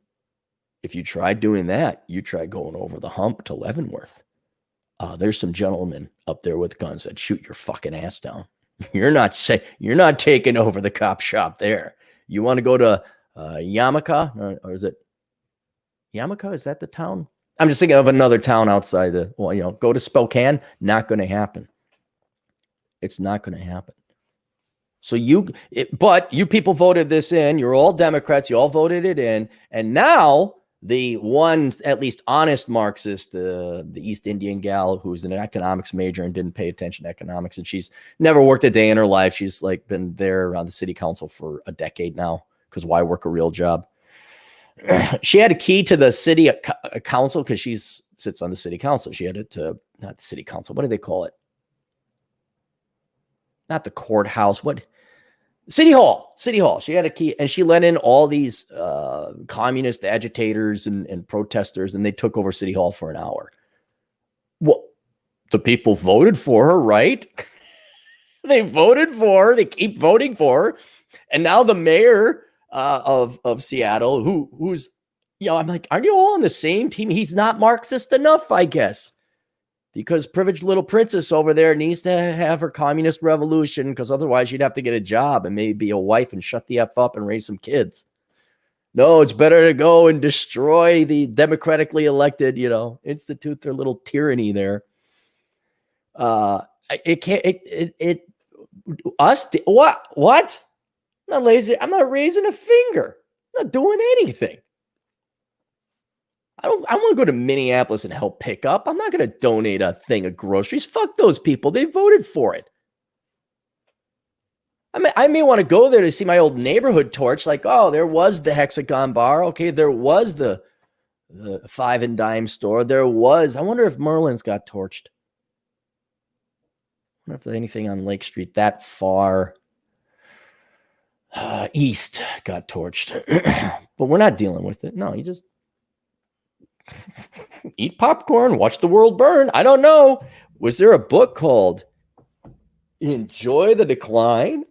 If you try doing that, you try going over the hump to Leavenworth. There's some gentlemen up there with guns that shoot your fucking ass down. You're not taking over the cop shop there. You want to go to Yamaka, or is it Yamaka? Is that the town? I'm just thinking of another town outside go to Spokane. Not going to happen. It's not going to happen. So but you people voted this in. You're all Democrats. You all voted it in. And now the one, at least honest Marxist, the East Indian gal who's an economics major and didn't pay attention to economics, and she's never worked a day in her life. She's like been there on the city council for a decade now, because why work a real job? She had a key to the city council because she sits on the city council. She had it to, not the city council. What do they call it? Not the courthouse. What? City Hall. She had a key, and she let in all these communist agitators and protesters, and they took over City Hall for an hour. Well, the people voted for her, right? They voted for her. They keep voting for her. And now the mayor of Seattle, who's, I'm like, aren't you all on the same team? He's not Marxist enough, I guess. Because privileged little princess over there needs to have her communist revolution, because otherwise she'd have to get a job and maybe be a wife and shut the F up and raise some kids. No, it's better to go and destroy the democratically elected, institute their little tyranny there. What? I'm not lazy. I'm not raising a finger. I'm not doing anything. I want to go to Minneapolis and help pick up. I'm not going to donate a thing of groceries. Fuck those people. They voted for it. I may want to go there to see my old neighborhood torch. Like, oh, there was the Hexagon bar. Okay, there was the five and dime store. I wonder if Merlin's got torched. I wonder if there's anything on Lake Street that far east got torched. But we're not dealing with it. No, you just eat popcorn, watch the world burn. I don't know. Was there a book called Enjoy the Decline?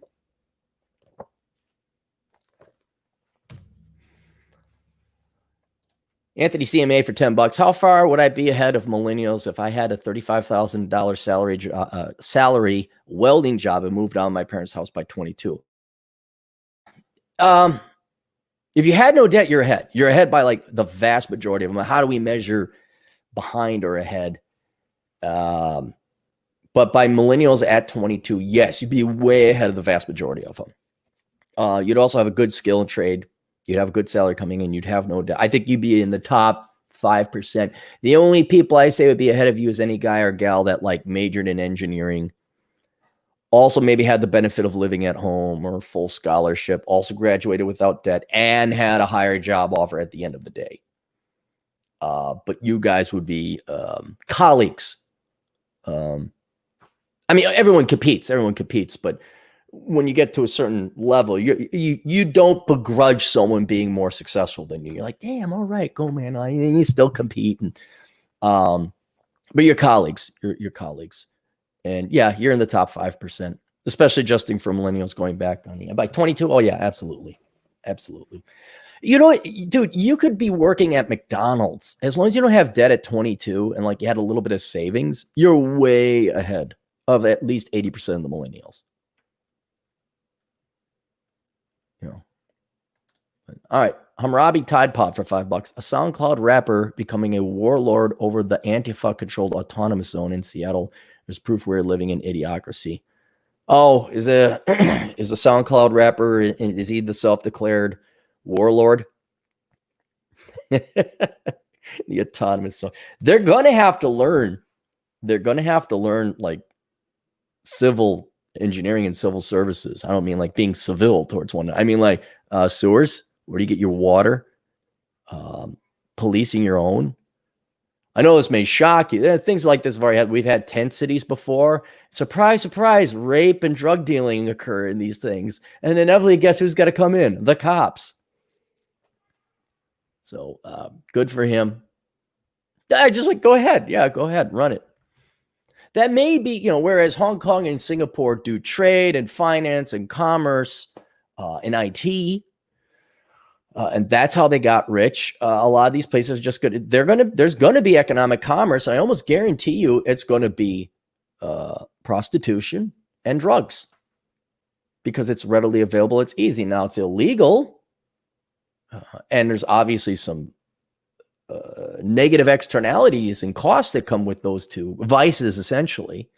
Anthony CMA for $10. How far would I be ahead of millennials if I had a $35,000 salary welding job and moved out of my parents' house by 22? If you had no debt, you're ahead. You're ahead by like the vast majority of them. How do we measure behind or ahead? But by millennials at 22, yes, you'd be way ahead of the vast majority of them. You'd also have a good skill and trade. You'd have a good salary coming in. You'd have no debt. I think you'd be in the top 5%. The only people I say would be ahead of you is any guy or gal that like majored in engineering, also maybe had the benefit of living at home or full scholarship, also graduated without debt, and had a higher job offer at the end of the day. But you guys would be colleagues I mean, everyone competes, but when you get to a certain level, you don't begrudge someone being more successful than you. You're like, damn, all right, go man. And you still compete. And, but your colleagues, your colleagues. And yeah, you're in the top 5%, especially adjusting for millennials going back on the by 22. Oh yeah, absolutely. Absolutely. You know, dude, you could be working at McDonald's as long as you don't have debt at 22 and like you had a little bit of savings, you're way ahead of at least 80% of the millennials. You know. All right. Hammurabi Tide Pod for $5. A SoundCloud rapper becoming a warlord over the Antifa-controlled autonomous zone in Seattle. There's proof we're living in idiocracy. Oh, is a SoundCloud rapper? Is he the self-declared warlord? The autonomous zone. They're gonna have to learn. They're gonna have to learn like civil engineering and civil services. I don't mean like being civil towards one. I mean like sewers. Where do you get your water? Policing your own. I know this may shock you. Things like this we've had tent cities before. Surprise, surprise, rape and drug dealing occur in these things. And inevitably, guess who's got to come in? The cops. So good for him. Just like, go ahead. Yeah, go ahead. Run it. That may be, whereas Hong Kong and Singapore do trade and finance and commerce and IT, and that's how they got rich. A lot of these places are just good. There's going to be economic commerce. And I almost guarantee you it's going to be prostitution and drugs because it's readily available. It's easy. Now it's illegal. And there's obviously some negative externalities and costs that come with those two vices, essentially.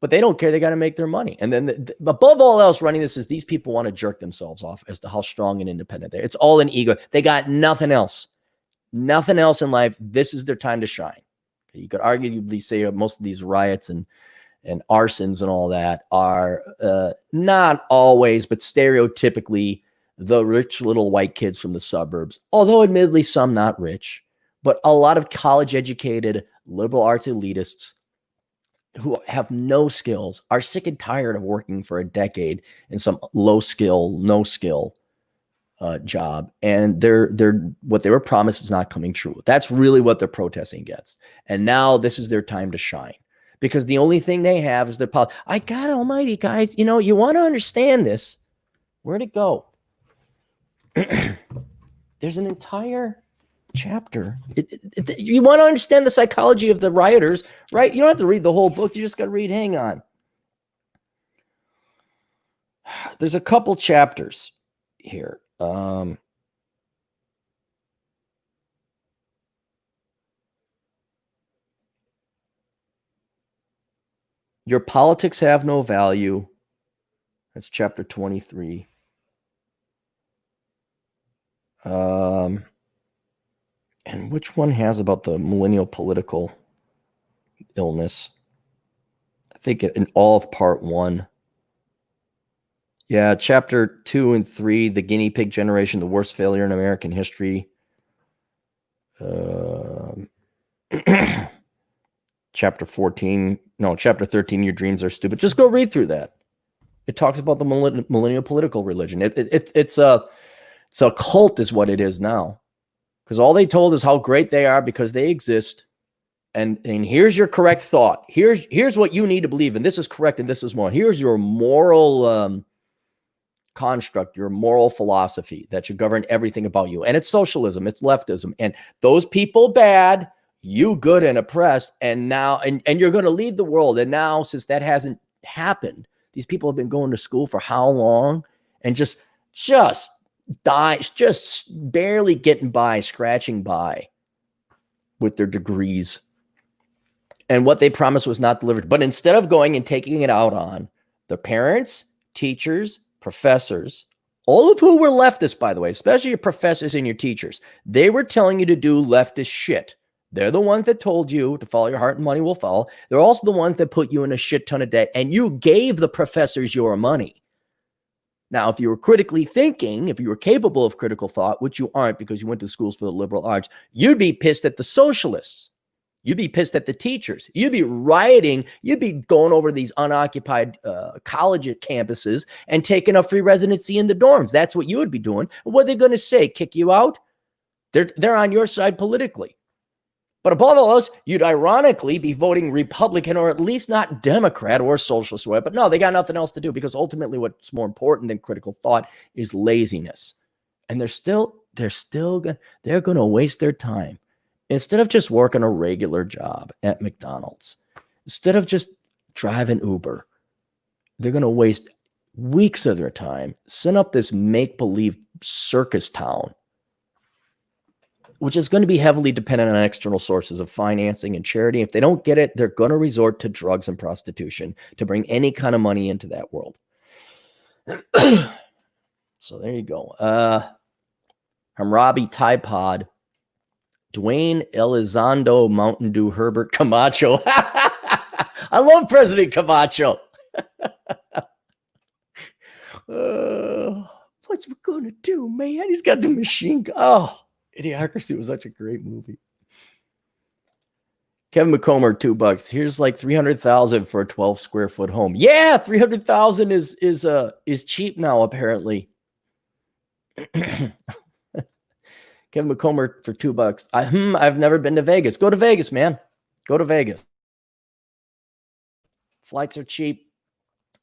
But they don't care. They got to make their money. And then above all else, running this is these people want to jerk themselves off as to how strong and independent they are. It's all an ego. They got nothing else. Nothing else in life. This is their time to shine. You could arguably say most of these riots and arsons and all that are not always, but stereotypically the rich little white kids from the suburbs. Although admittedly some not rich, but a lot of college-educated liberal arts elitists who have no skills, are sick and tired of working for a decade in some low skill, no skill job. And they're what they were promised is not coming true. That's really what they're protesting against. And now this is their time to shine because the only thing they have is their politics. I God almighty, guys, you want to understand this. Where'd it go? There's an entire chapter. You want to understand the psychology of the rioters, right? You don't have to read the whole book. You just got to read. Hang on. There's a couple chapters here. Your politics have no value. That's chapter 23. And which one has about the millennial political illness? I think in all of part 1. Yeah, chapter 2 and 3, the guinea pig generation, the worst failure in American history. Chapter 13, your dreams are stupid. Just go read through that. It talks about the millennial political religion. It's a cult is what it is now. Because all they told is how great they are because they exist. And here's your correct thought. Here's what you need to believe. And this is correct and this is more. Here's your moral construct, your moral philosophy that should govern everything about you. And it's socialism. It's leftism. And those people bad, you good and oppressed. And now, and you're going to lead the world. And now, since that hasn't happened, these people have been going to school for how long? And just barely getting by, scratching by with their degrees. And what they promised was not delivered. But instead of going and taking it out on the parents, teachers, professors, all of who were leftists, by the way, especially your professors and your teachers, they were telling you to do leftist shit. They're the ones that told you to follow your heart and money will follow. They're also the ones that put you in a shit ton of debt. And you gave the professors your money. Now, if you were critically thinking, if you were capable of critical thought, which you aren't because you went to schools for the liberal arts, you'd be pissed at the socialists You'd be pissed at the teachers. You'd be rioting. You'd be going over these unoccupied college campuses and taking up free residency in the dorms. That's what you would be doing. What are they going to say? Kick you out? They're on your side politically. But above all else, you'd ironically be voting Republican or at least not Democrat or socialist. But no, they got nothing else to do because ultimately what's more important than critical thought is laziness. And they're going to waste their time. Instead of just working a regular job at McDonald's, instead of just driving Uber, they're going to waste weeks of their time setting up this make-believe circus town, which is going to be heavily dependent on external sources of financing and charity. If they don't get it, they're going to resort to drugs and prostitution to bring any kind of money into that world. So there you go. Hammurabi Tide Pod, Dwayne Elizondo, Mountain Dew, Herbert Camacho. I love President Camacho. What's we gonna do, man? He's got the machine gun. Oh, Idiocracy was such a great movie. Kevin McComber, $2. Here's like 300,000 for a 12 square foot home. Yeah, 300,000 is cheap now, apparently. Kevin McComber for $2. I've never been to Vegas. Go to Vegas, man. Go to Vegas. Flights are cheap.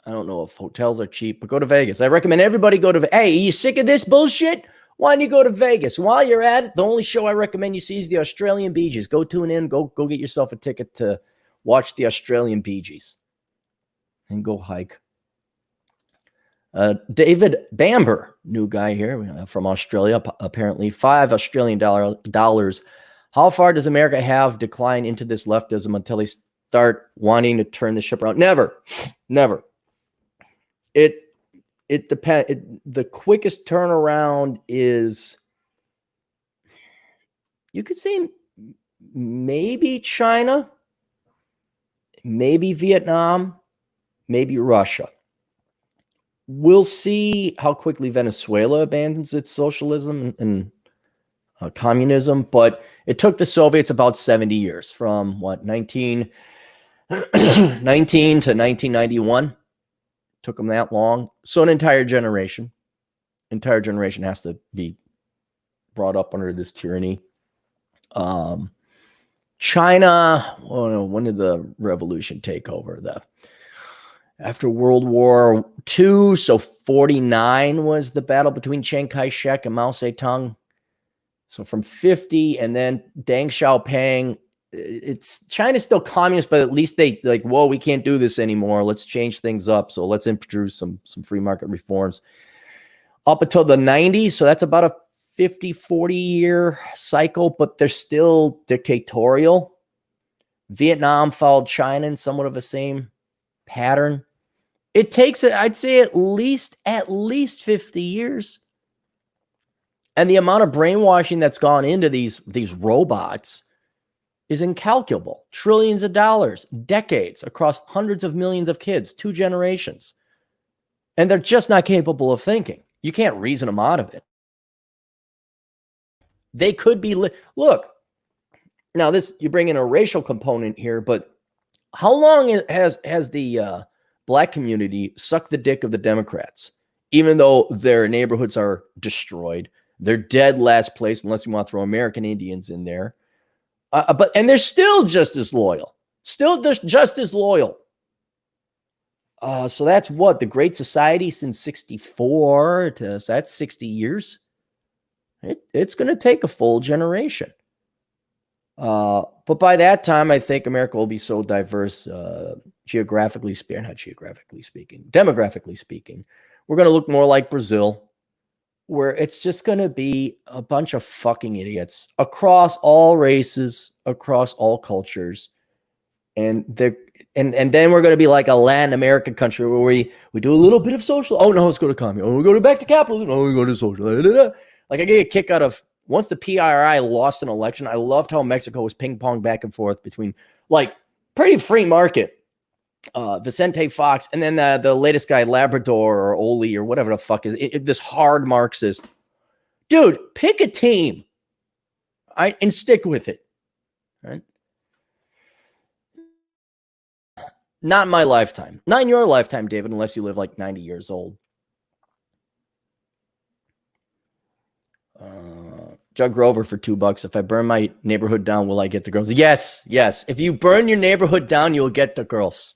I don't know if hotels are cheap, but go to Vegas. I recommend everybody go to Vegas. Hey, are you sick of this bullshit? Why don't you go to Vegas? While you're at it, the only show I recommend you see is the Australian Bee Gees. Go tune in. Go get yourself a ticket to watch the Australian Bee Gees. And go hike. David Bamber, new guy here from Australia, apparently $5 Australian dollars. How far does America have decline into this leftism until they start wanting to turn the ship around? Never. It depends. The quickest turnaround is, you could say maybe China, maybe Vietnam, maybe Russia. We'll see how quickly Venezuela abandons its socialism and communism, but it took the Soviets about 70 years from 1919 to 1991. Took them that long. So an entire generation has to be brought up under this tyranny. China, when did the revolution take over? After World War II, so 49 was the battle between Chiang Kai-shek and Mao Zedong. So from 50, and then Deng Xiaoping, China's still communist, but at least they whoa, we can't do this anymore. Let's change things up. So let's introduce some free market reforms. Up until the 90s, so that's about a 50, 40-year cycle, but they're still dictatorial. Vietnam followed China in somewhat of the same pattern. It takes, I'd say, at least 50 years. And the amount of brainwashing that's gone into these robots is incalculable. Trillions of dollars, decades, across hundreds of millions of kids, 2 generations. And they're just not capable of thinking. You can't reason them out of it. They could be, look, now this, you bring in a racial component here, but how long has the black community sucked the dick of the Democrats? Even though their neighborhoods are destroyed, they're dead last place, unless you want to throw American Indians in there. And they're still just as loyal. So that's what, the Great Society since 64, so that's 60 years. It's going to take a full generation. But by that time, I think America will be so diverse, demographically speaking. We're going to look more like Brazil, where it's just going to be a bunch of fucking idiots across all races, across all cultures. And then we're going to be like a Latin American country where we do a little bit of social. Oh, no, let's go to communism. Oh, we go back to capitalism. Oh, we go to social. Like, I get a kick out of, once the PRI lost an election, I loved how Mexico was ping-pong back and forth between, like, pretty free market. Vicente Fox, and then the latest guy, Labrador or Oli or whatever the fuck is this hard Marxist. Dude, pick a team, right, and stick with it, right? Not in my lifetime. Not in your lifetime, David, unless you live like 90 years old. Jug Grover for $2. If I burn my neighborhood down, will I get the girls? Yes. If you burn your neighborhood down, you'll get the girls.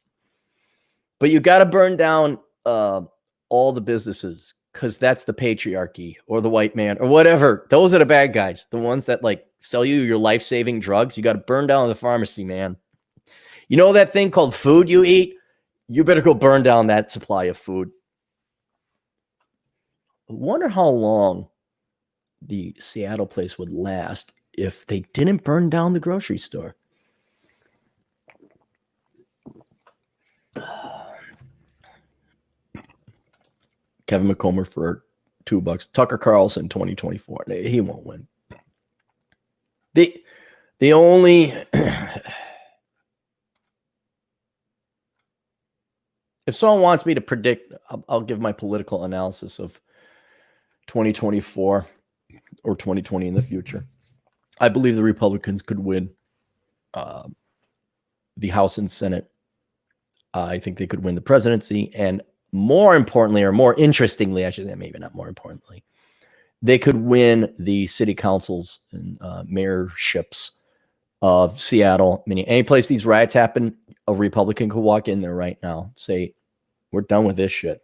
But you got to burn down all the businesses, because that's the patriarchy or the white man or whatever. Those are the bad guys. The ones that like sell you your life-saving drugs. You got to burn down the pharmacy, man. You know that thing called food you eat? You better go burn down that supply of food. I wonder how long the Seattle place would last if they didn't burn down the grocery store. Kevin McComber for $2. Tucker Carlson 2024. He won't win. The only if someone wants me to predict, I'll give my political analysis of 2024 or 2020 in the future. I believe the Republicans could win the House and Senate. I think they could win the presidency, and more importantly, or more interestingly, actually, maybe not more importantly, they could win the city councils and mayorships of Seattle. Meaning, any place these riots happen, a Republican could walk in there right now, say, we're done with this shit.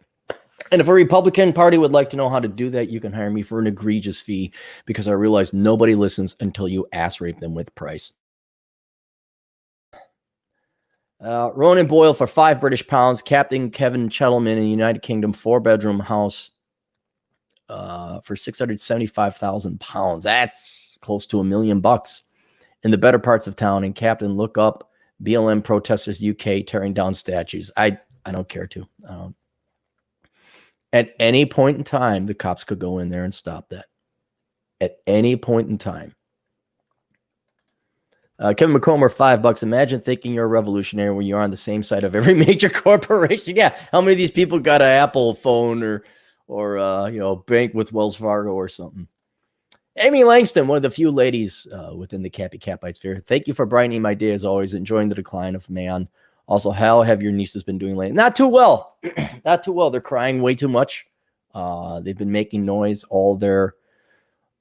And if a Republican Party would like to know how to do that, you can hire me for an egregious fee, because I realize nobody listens until you ass rape them with price. Ronan Boyle for £5 Captain Kevin Chettleman in the United Kingdom, 4-bedroom house for £675,000. That's close to $1 million in the better parts of town. And Captain, look up BLM protesters UK tearing down statues. I don't care to. At any point in time, the cops could go in there and stop that. At any point in time. Kevin McComber, $5. Imagine thinking you're a revolutionary when you're on the same side of every major corporation. Yeah, how many of these people got an Apple phone or bank with Wells Fargo or something? Amy Langston, one of the few ladies within the Cappy Capite sphere. Thank you for brightening my day as always. Enjoying the decline of man. Also, how have your nieces been doing lately? Not too well. Not too well. They're crying way too much. They've been making noise. All their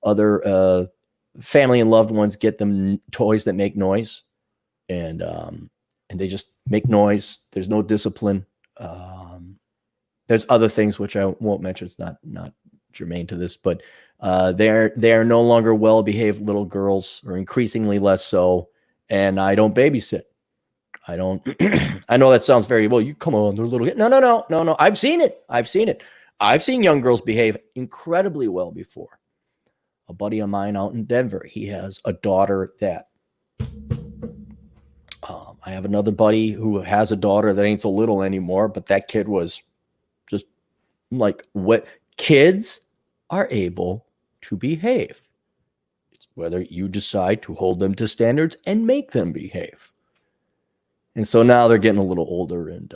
other family and loved ones get them toys that make noise, and they just make noise. There's no discipline. There's other things which I won't mention. It's not germane to this, but they are no longer well-behaved little girls, or increasingly less so. And I don't babysit. I don't. I know that sounds very well. You come on, they're little. No. I've seen it. I've seen young girls behave incredibly well before. A buddy of mine out in Denver, he has a daughter that. I have another buddy who has a daughter that ain't so little anymore, but that kid was just like, what kids are able to behave. It's whether you decide to hold them to standards and make them behave. And so now they're getting a little older, and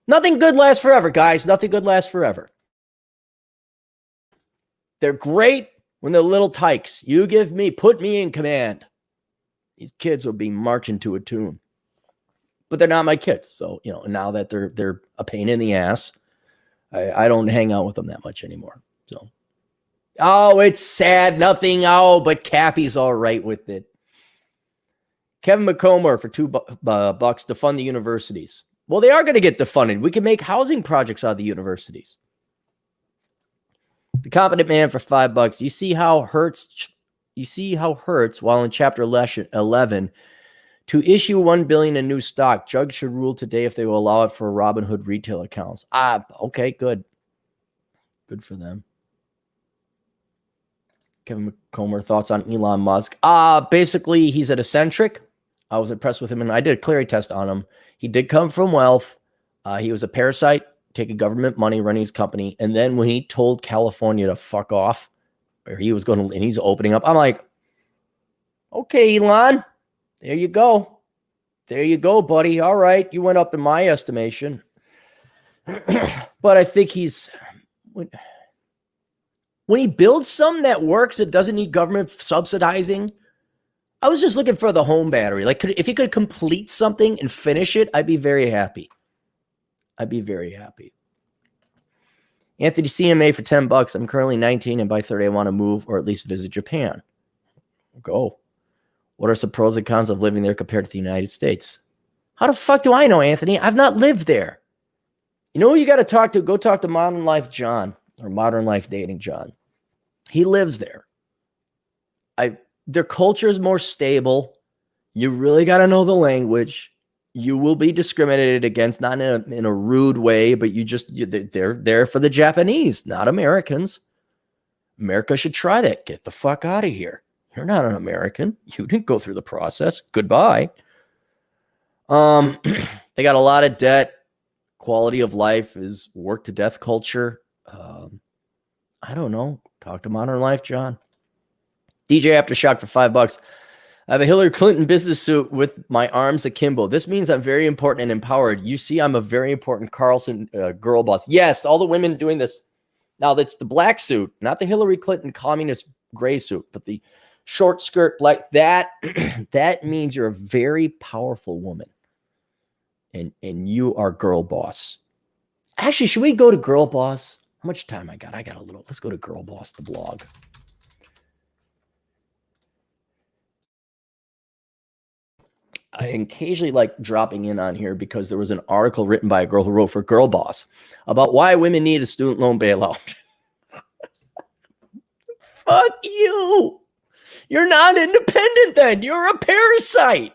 nothing good lasts forever, guys. Nothing good lasts forever. They're great when they're little tykes. You put me in command. These kids will be marching to a tune. But they're not my kids. So, now that they're a pain in the ass, I don't hang out with them that much anymore. So, it's sad. Nothing. But Cappy's all right with it. Kevin McComber for $2 to fund the universities. Well, they are going to get defunded. We can make housing projects out of the universities. The Competent Man for $5. You see how Hertz, while in Chapter 11, to issue $1 billion in new stock. Judge should rule today if they will allow it for Robinhood retail accounts. Okay, good. Good for them. Kevin McComber, thoughts on Elon Musk? Basically, he's an eccentric. I was impressed with him, and I did a Clarey test on him. He did come from wealth. He was a parasite, taking government money, running his company. And then when he told California to fuck off, or he was going to, and he's opening up, I'm like, okay, Elon, there you go. There you go, buddy. All right. You went up in my estimation. But I think when he builds something that works, it doesn't need government subsidizing. I was just looking for the home battery. Like, if he could complete something and finish it, I'd be very happy. I'd be very happy. Anthony, CMA for $10. I'm currently 19, and by 30, I want to move or at least visit Japan. Go. What are some pros and cons of living there compared to the United States? How the fuck do I know, Anthony? I've not lived there. You know who you got to talk to? Go talk to Modern Life John or Modern Life Dating John. He lives there. Their culture is more stable. You really got to know the language. You will be discriminated against, not in a rude way, but they're there for the Japanese, not Americans. America should try that. Get the fuck out of here. You're not an American. You didn't go through the process. Goodbye. They got a lot of debt. Quality of life is work to death culture. I don't know. Talk to Modern Life John. DJ Aftershock for $5. I have a Hillary Clinton business suit with my arms akimbo. This means I'm very important and empowered. You see, I'm a very important Carlson girl boss. Yes, all the women doing this. Now, that's the black suit, not the Hillary Clinton communist gray suit, but the short skirt black. That means you're a very powerful woman. And you are girl boss. Actually, should we go to girl boss? How much time I got? I got a little. Let's go to girl boss, the blog. I occasionally like dropping in on here because there was an article written by a girl who wrote for Girl Boss about why women need a student loan bailout. Fuck you. You're not independent then. You're a parasite.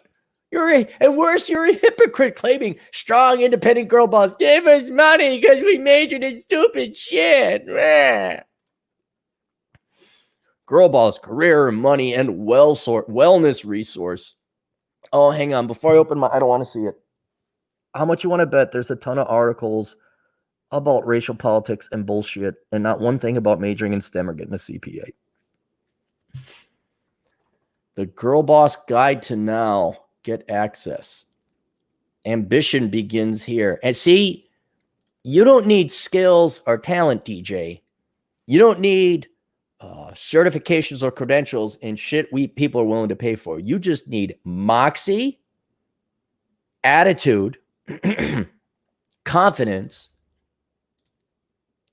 And worse, you're a hypocrite claiming strong, independent girl boss. Give us money because we majored in stupid shit. Girl boss, career, money, and wellness resource. Oh, hang on. Before I open I don't want to see it. How much you want to bet? There's a ton of articles about racial politics and bullshit, and not one thing about majoring in STEM or getting a CPA. The Girl Boss Guide to Now. Get access. Ambition begins here. And see, you don't need skills or talent, DJ. You don't need certifications or credentials and shit people are willing to pay for. You just need moxie, attitude, confidence,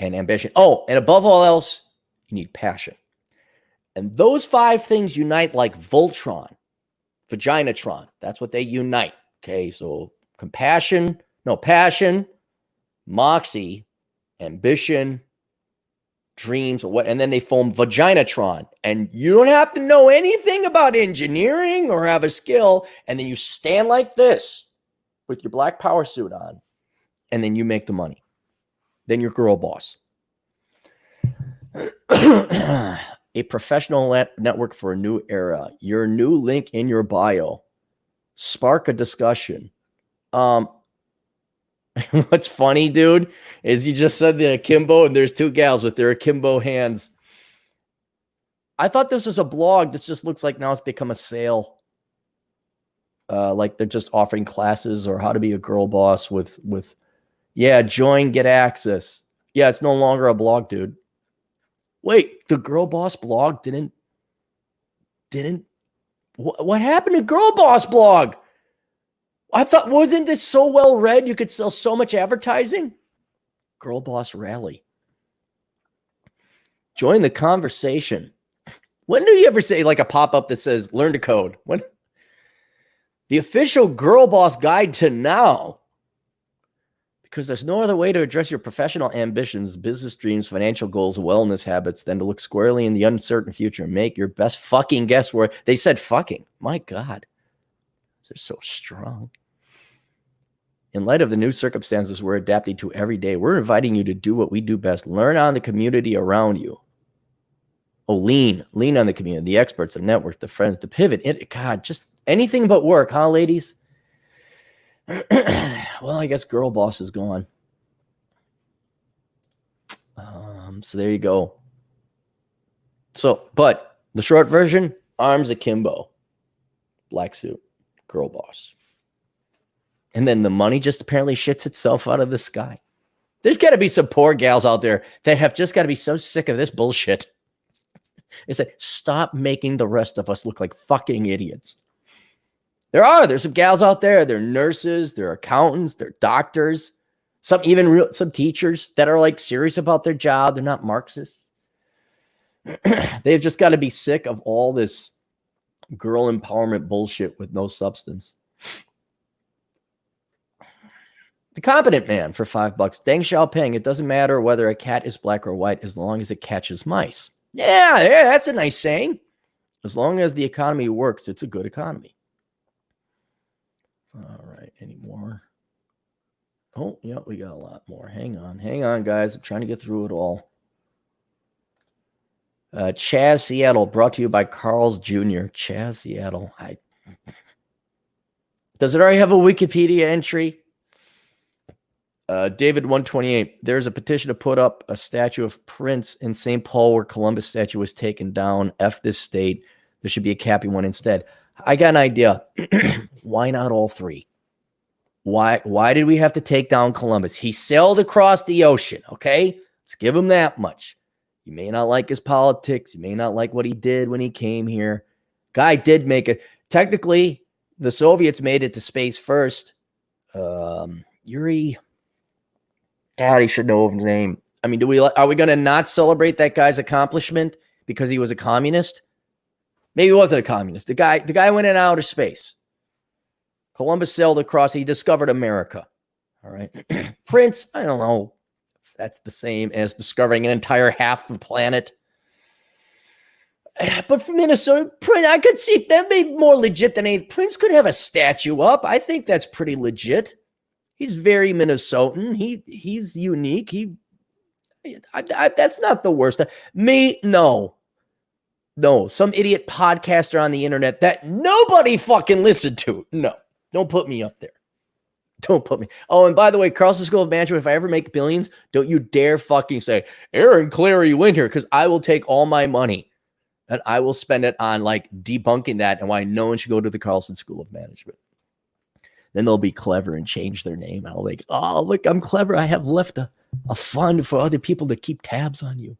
and ambition. Oh, and above all else, you need passion. And those 5 things unite like Voltron, Vaginatron. That's what they unite. Okay, so passion, moxie, ambition, dreams, and then they form Vaginatron. And you don't have to know anything about engineering or have a skill. And then you stand like this with your black power suit on, and then you make the money. Then you're girl boss. A professional network for a new era. Your new link in your bio. Spark a discussion. What's funny, dude, is you just said the akimbo, and there's 2 gals with their akimbo hands. I thought this was a blog. This just looks like now it's become a sale. Like they're just offering classes or how to be a girl boss with join, get access. Yeah, it's no longer a blog, dude. Wait, the Girl Boss blog didn't what happened to Girl Boss blog? I thought, wasn't this so well read you could sell so much advertising? Girl Boss Rally. Join the conversation. When do you ever say like a pop-up that says learn to code? When? The official Girl Boss Guide to Now. Because there's no other way to address your professional ambitions, business dreams, financial goals, wellness habits than to look squarely in the uncertain future and make your best fucking guess where they said fucking. My God. They're so strong. In light of the new circumstances we're adapting to every day, we're inviting you to do what we do best. Learn on the community around you. Oh, lean on the community, the experts, the network, the friends, the pivot. God, just anything but work, huh, ladies? Well, I guess Girl Boss is gone. So there you go. So, but the short version, arms akimbo, black suit, Girl Boss. And then the money just apparently shits itself out of the sky. There's got to be some poor gals out there that have just got to be so sick of this bullshit. They say, stop making the rest of us look like fucking idiots. There's some gals out there. They're nurses, they're accountants, they're doctors. Some teachers that are like serious about their job. They're not Marxists. They've just got to be sick of all this girl empowerment bullshit with no substance. The Competent Man for $5. Deng Xiaoping, it doesn't matter whether a cat is black or white as long as it catches mice. Yeah, that's a nice saying. As long as the economy works, it's a good economy. All right, any more? Oh, yeah, we got a lot more. Hang on, guys. I'm trying to get through it all. Chaz Seattle, brought to you by Carl's Jr. Chaz Seattle. Does it already have a Wikipedia entry? David 128, there's a petition to put up a statue of Prince in St. Paul where Columbus statue was taken down. F this state. There should be a Cappy one instead. I got an idea. Why not all three? Why did we have to take down Columbus? He sailed across the ocean, okay? Let's give him that much. You may not like his politics. You may not like what he did when he came here. Guy did make it. Technically, the Soviets made it to space first. Yuri... God, he should know his name. I mean, are we going to not celebrate that guy's accomplishment because he was a communist? Maybe he wasn't a communist. The guy went in outer space. Columbus sailed across. He discovered America. All right. Prince, I don't know if that's the same as discovering an entire half of the planet. But for Minnesota, Prince, I could see that may be more legit than anything. Prince could have a statue up. I think that's pretty legit. He's very Minnesotan. He's unique. That's not the worst. No. Some idiot podcaster on the internet that nobody fucking listened to. No, don't put me up there. Don't put me. Oh, and by the way, Carlson School of Management, if I ever make billions, don't you dare fucking say, Aaron Clarey went here, because I will take all my money and I will spend it on like debunking that and why no one should go to the Carlson School of Management. Then they'll be clever and change their name. I'll like, oh, look, I'm clever. I have left a fund for other people to keep tabs on you.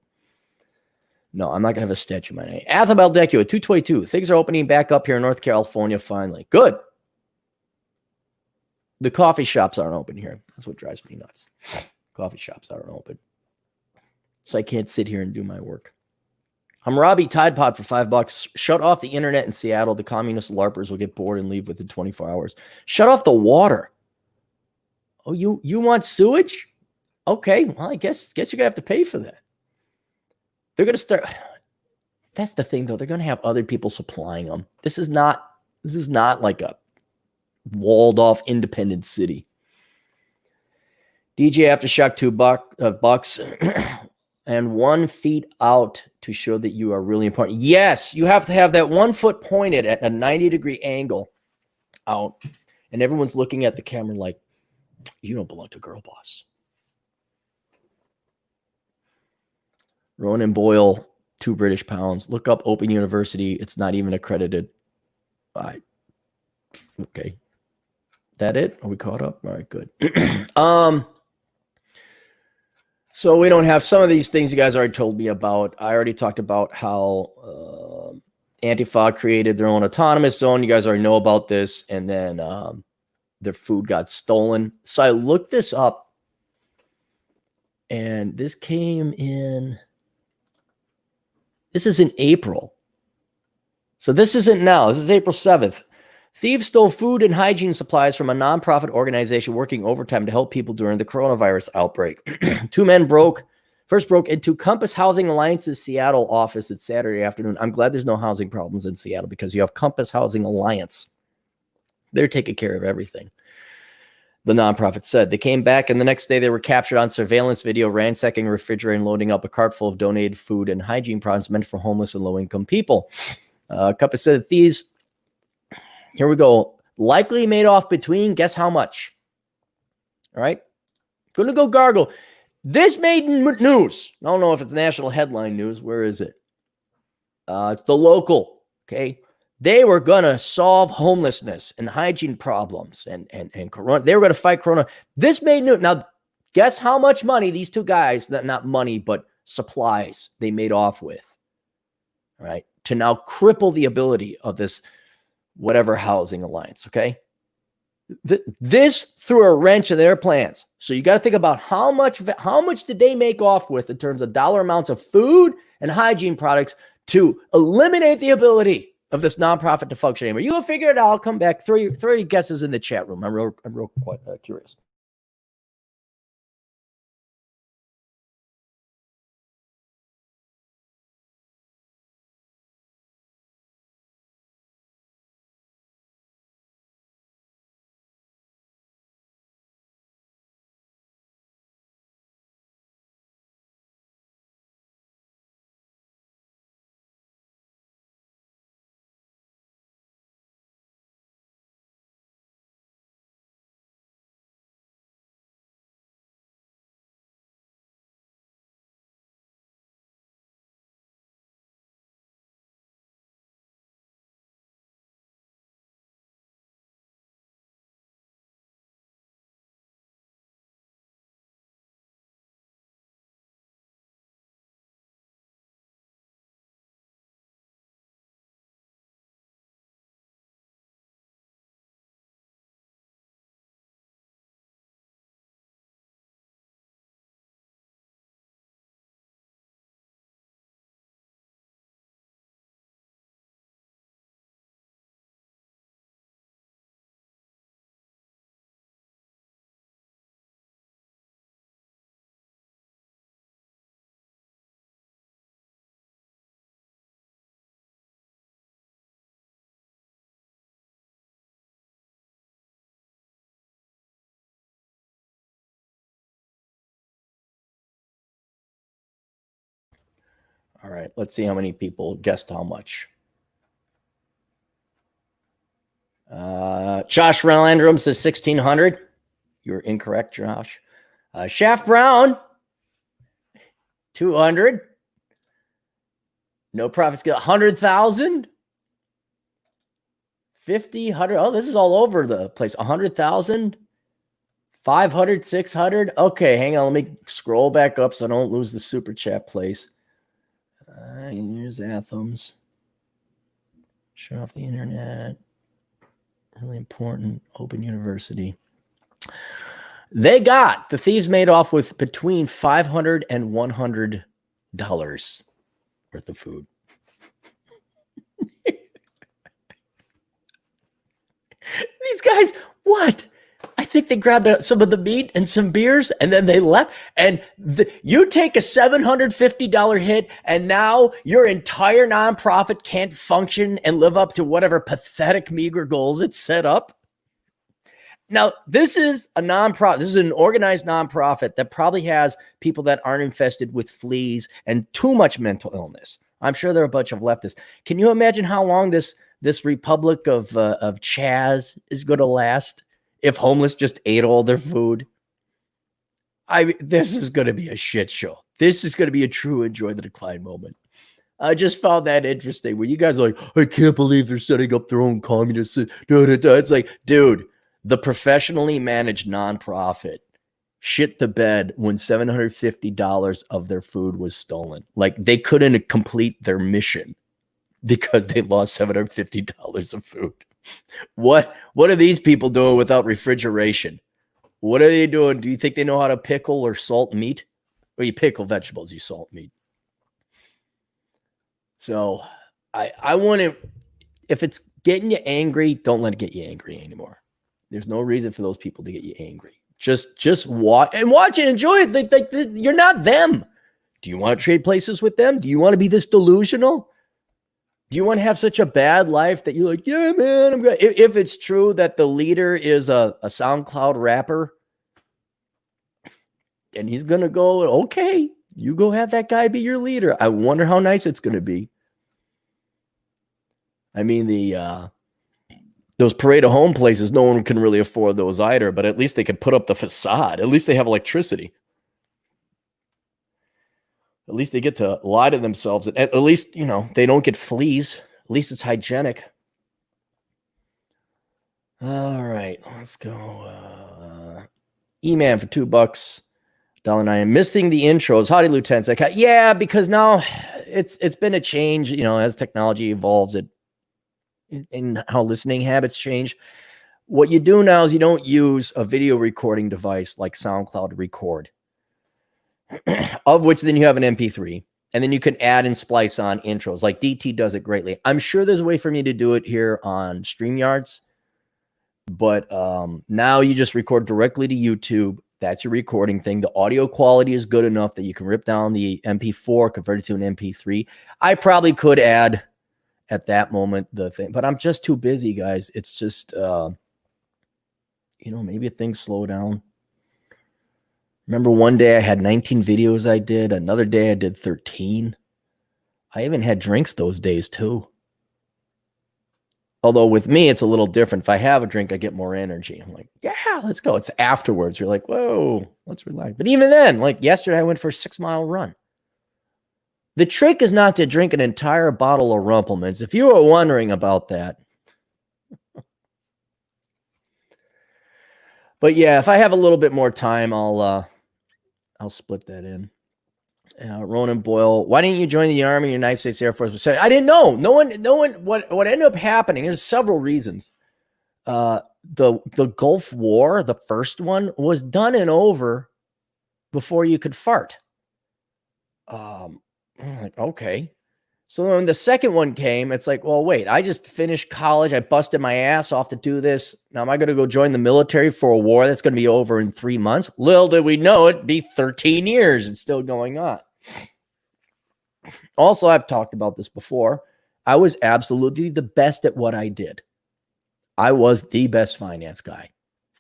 No, I'm not going to have a statue of my name. Athabel Decu at 222. Things are opening back up here in North California finally. Good. The coffee shops aren't open here. That's what drives me nuts. Coffee shops aren't open. So I can't sit here and do my work. I'm Robbie Tide Pod for $5. Shut off the internet in Seattle. The communist LARPers will get bored and leave within 24 hours. Shut off the water. Oh, you want sewage? Okay, well, I guess you're gonna have to pay for that. They're gonna start. That's the thing, though. They're gonna have other people supplying them. This is not like a walled off independent city. DJ Aftershock $2 and 1 feet out to show that you are really important. Yes, you have to have that 1 foot pointed at a 90-degree angle out, and everyone's looking at the camera like, you don't belong to Girl Boss. Ronan Boyle, 2 British pounds. Look up Open University. It's not even accredited. Okay. That it? Are we caught up? All right, good. So we don't have some of these things you guys already told me about. I already talked about how Antifa created their own autonomous zone. You guys already know about this. And then their food got stolen. So I looked this up. And this came in. This is in April. So this isn't now. This is April 7th. Thieves stole food and hygiene supplies from a nonprofit organization working overtime to help people during the coronavirus outbreak. 2 men first broke into Compass Housing Alliance's Seattle office at Saturday afternoon. I'm glad there's no housing problems in Seattle because you have Compass Housing Alliance. They're taking care of everything. The nonprofit said they came back, and the next day they were captured on surveillance video ransacking a refrigerator and loading up a cart full of donated food and hygiene products meant for homeless and low-income people. Compass said thieves, here we go, likely made off between, guess how much? All right. Gonna go gargle. This made news. I don't know if it's national headline news. Where is it? It's the local. Okay. They were going to solve homelessness and hygiene problems and corona. They were going to fight corona. This made news. Now, guess how much money these 2 guys, not money, but supplies they made off with. All right. To now cripple the ability of this whatever housing alliance. Okay. This threw a wrench in their plans. So you got to think about how much did they make off with in terms of dollar amounts of food and hygiene products to eliminate the ability of this nonprofit to function anymore. You'll figure it out. I'll come back. Throw your guesses in the chat room. I'm real quite curious. All right, let's see how many people guessed how much. Josh Relandrum says 1,600. You're incorrect, Josh. Shaft Brown, 200. No Profits get 100,000. 50, 100. Oh, this is all over the place. 100,000. 500, 600. Okay, hang on. Let me scroll back up so I don't lose the super chat place. Here's Athens. Shut off the internet. Really important. Open University. The thieves made off with between $500 and $100 worth of food. These guys, what? I think they grabbed some of the meat and some beers, and then they left. And you take a $750 hit, and now your entire nonprofit can't function and live up to whatever pathetic, meager goals it set up. Now, this is a nonprofit. This is an organized nonprofit that probably has people that aren't infested with fleas and too much mental illness. I'm sure there are a bunch of leftists. Can you imagine how long this republic of Chaz is going to last if homeless just ate all their food? This is going to be a shit show. This is going to be a true enjoy the decline moment. I just found that interesting. Where you guys are like, I can't believe they're setting up their own communist. It's like, dude, the professionally managed nonprofit shit the bed when $750 of their food was stolen. Like, they couldn't complete their mission because they lost $750 of food. What are these people doing without refrigeration? What are they doing? Do you think they know how to pickle or salt meat? Or you pickle vegetables, you salt meat. So I want to, if it's getting you angry, don't let it get you angry anymore. There's no reason for those people to get you angry. Just watch and enjoy it. Like you're not them. Do you want to trade places with them? Do you want to be this delusional? Do you want to have such a bad life that you're like, yeah, man, I'm good? If it's true that the leader is a SoundCloud rapper and he's going to go, okay, you go have that guy be your leader. I wonder how nice it's going to be. I mean, those parade of home places, no one can really afford those either, but at least they can put up the facade. At least they have electricity. At least they get to lie to themselves. At least, they don't get fleas. At least it's hygienic. All right, let's go. E-Man for $2, $1.09. Missing the intros. Howdy, Lieutenant. Yeah, because now it's been a change, as technology evolves, and how listening habits change. What you do now is you don't use a video recording device like SoundCloud to record, of which then you have an MP3, and then you can add and splice on intros. Like DT does it greatly. I'm sure there's a way for me to do it here on StreamYards, but now you just record directly to YouTube. That's your recording thing. The audio quality is good enough that you can rip down the MP4, convert it to an MP3. I probably could add at that moment the thing, but I'm just too busy, guys. It's just, maybe things slow down. Remember one day I had 19 videos I did. Another day I did 13. I even had drinks those days too. Although with me, it's a little different. If I have a drink, I get more energy. I'm like, yeah, let's go. It's afterwards. You're like, whoa, let's relax. But even then, like yesterday, I went for a 6-mile run. The trick is not to drink an entire bottle of Rumplemans. If you were wondering about that. But yeah, if I have a little bit more time, I'll split that in. Ronan Boyle, why didn't you join the Army, United States Air Force? I didn't know. No one. What ended up happening, there's several reasons. The Gulf War, the first one, was done and over before you could fart. I'm like, okay. So when the second one came, it's like, well, wait, I just finished college. I busted my ass off to do this. Now am I going to go join the military for a war that's going to be over in 3 months? Little did we know it'd be 13 years and still going on. Also, I've talked about this before. I was absolutely the best at what I did. I was the best finance guy,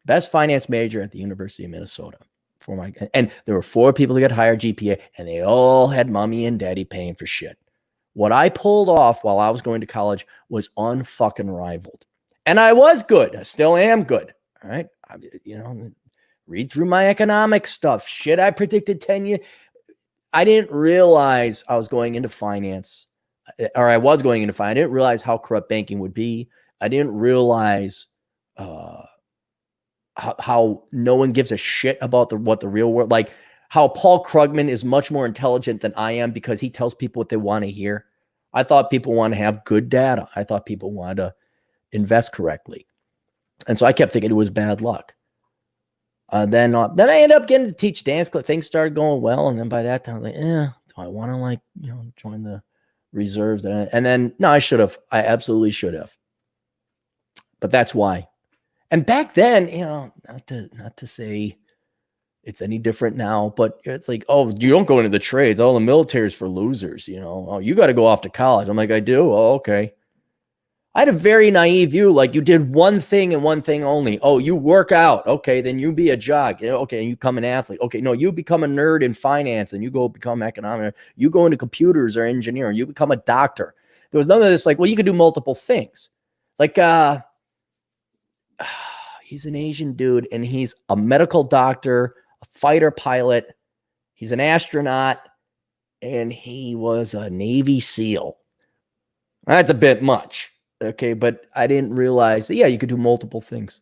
best finance major at the University of Minnesota. And there were 4 people who got higher GPA, and they all had mommy and daddy paying for shit. What I pulled off while I was going to college was unfucking rivaled. And I was good. I still am good. All right. Read through my economic stuff. Shit I predicted 10 years. I didn't realize I was going into finance, or I was going into finance. I didn't realize how corrupt banking would be. I didn't realize how no one gives a shit about what the real world, like how Paul Krugman is much more intelligent than I am because he tells people what they want to hear. I thought people want to have good data. I thought people wanted to invest correctly. And so I kept thinking it was bad luck. Then I ended up getting to teach dance. Things started going well. And then by that time, I was like, do I want to join the reserves? And then, no, I should have. I absolutely should have. But that's why. And back then, not to say it's any different now, but it's like, oh, you don't go into the trades. Oh, the military is for losers, Oh, you got to go off to college. I'm like, I do? Oh, okay. I had a very naive view. Like, you did one thing and one thing only. Oh, you work out. Okay, then you be a jock. Okay, and you become an athlete. Okay, no, you become a nerd in finance and you go become economic. You go into computers or engineering. You become a doctor. There was none of this like, well, you could do multiple things. Like, he's an Asian dude and he's a medical doctor, a fighter pilot. He's an astronaut and he was a Navy SEAL. That's a bit much. Okay, but I didn't realize that, you could do multiple things.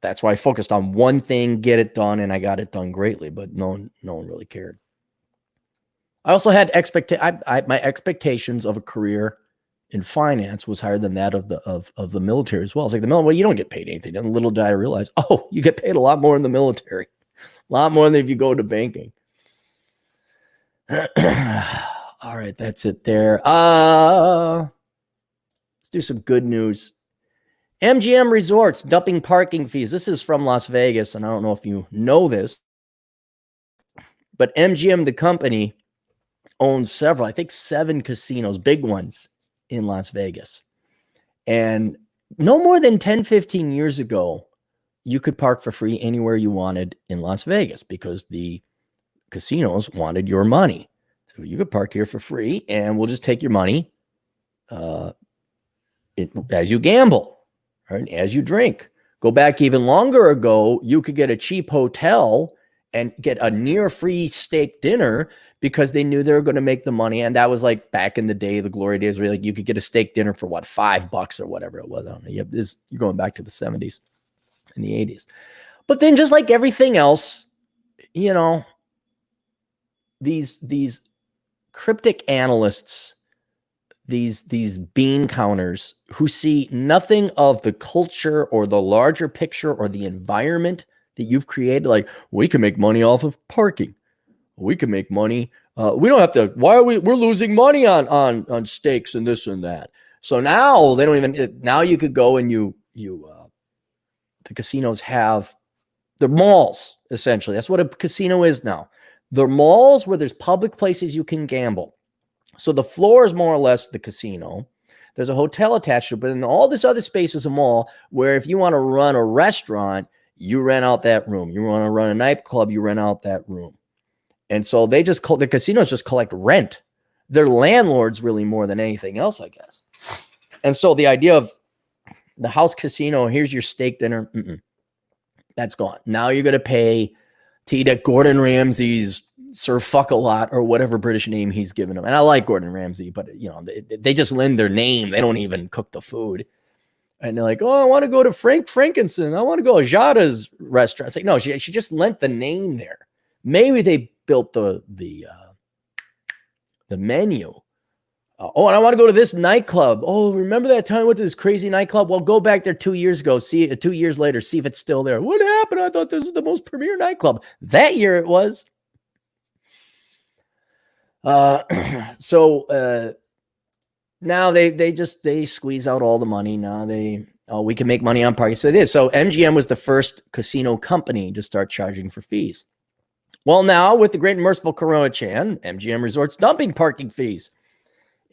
That's why I focused on one thing, get it done, and I got it done greatly, but no one really cared. I also had my expectations of a career in finance was higher than that of the military as well. It's like the military, well, you don't get paid anything. And little did I realize, you get paid a lot more in the military, a lot more than if you go to banking. All right, that's it there. Let's do some good news. MGM Resorts dumping parking fees. This is from Las Vegas, and I don't know if you know this, but MGM, the company, owns several, I think 7 casinos, big ones in Las Vegas. And no more than 10, 15 years ago, you could park for free anywhere you wanted in Las Vegas because the casinos wanted your money. So you could park here for free and we'll just take your money as you gamble, right? As you drink. Go back even longer ago, you could get a cheap hotel and get a near free steak dinner because they knew they were going to make the money. And that was like back in the day, the glory days, where like you could get a steak dinner for what, $5 or whatever it was. I don't know. You're going back to the 70s and the 80s. But then just like everything else, these cryptic analysts these bean counters who see nothing of the culture or the larger picture or the environment that you've created. Like, we can make money off of parking. We can make money. We don't have to. Why are we're losing money on steaks and this and that? So now they don't even. Now you could go and the casinos have the malls, essentially. That's what a casino is now. The malls where there's public places you can gamble. So the floor is more or less the casino. There's a hotel attached to it, but in all this other space is a mall where if you want to run a restaurant, you rent out that room. You want to run a nightclub, you rent out that room. And so the casinos just collect rent. They're landlords really more than anything else, I guess. And so the idea of the house casino, here's your steak dinner, that's gone. Now you're going to pay to eat at Gordon Ramsay's Sir Fuck-a-Lot or whatever British name he's given them. And I like Gordon Ramsay, but they just lend their name. They don't even cook the food. And they're like, oh, I want to go to Frank Frankenson. I want to go to Jada's restaurant. It's like, no, she just lent the name there. Maybe they built the menu. And I want to go to this nightclub. Oh, remember that time I went to this crazy nightclub? Well, go back there 2 years ago. 2 years later, see if it's still there. What happened? I thought this was the most premier nightclub. That year it was. So now they squeeze out all the money. Now we can make money on parking. So it is. So MGM was the first casino company to start charging for fees. Well, now with the great and merciful Corona Chan, MGM Resorts dumping parking fees.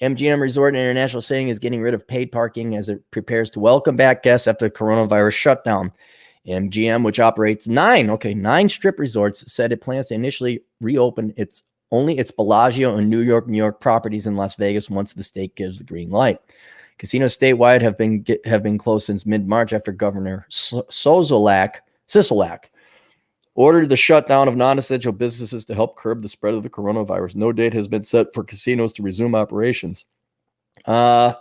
MGM Resort and International saying is getting rid of paid parking as it prepares to welcome back guests after the coronavirus shutdown. MGM, which operates nine strip resorts, said it plans to initially reopen its Bellagio and New York properties in Las Vegas once the state gives the green light. Casinos statewide have been closed since mid-March after Governor Sisolak ordered the shutdown of non-essential businesses to help curb the spread of the coronavirus. No date has been set for casinos to resume operations. In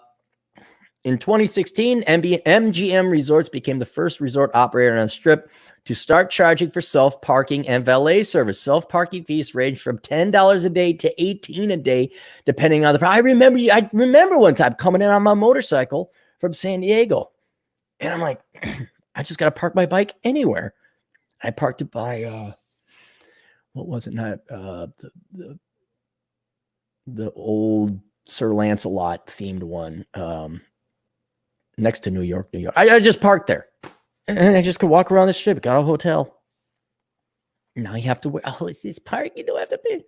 2016, MGM Resorts became the first resort operator on the Strip to start charging for self-parking and valet service. Self-parking fees range from $10 a day to $18 a day, depending on the price. I remember one time coming in on my motorcycle from San Diego, and I'm like, I just got to park my bike anywhere. I parked it by, what was it? Not the old Sir Lancelot themed one, next to New York. I just parked there, and I just could walk around the strip. Got a hotel. Now you have to wait. Oh, it's this park. You don't have to pay.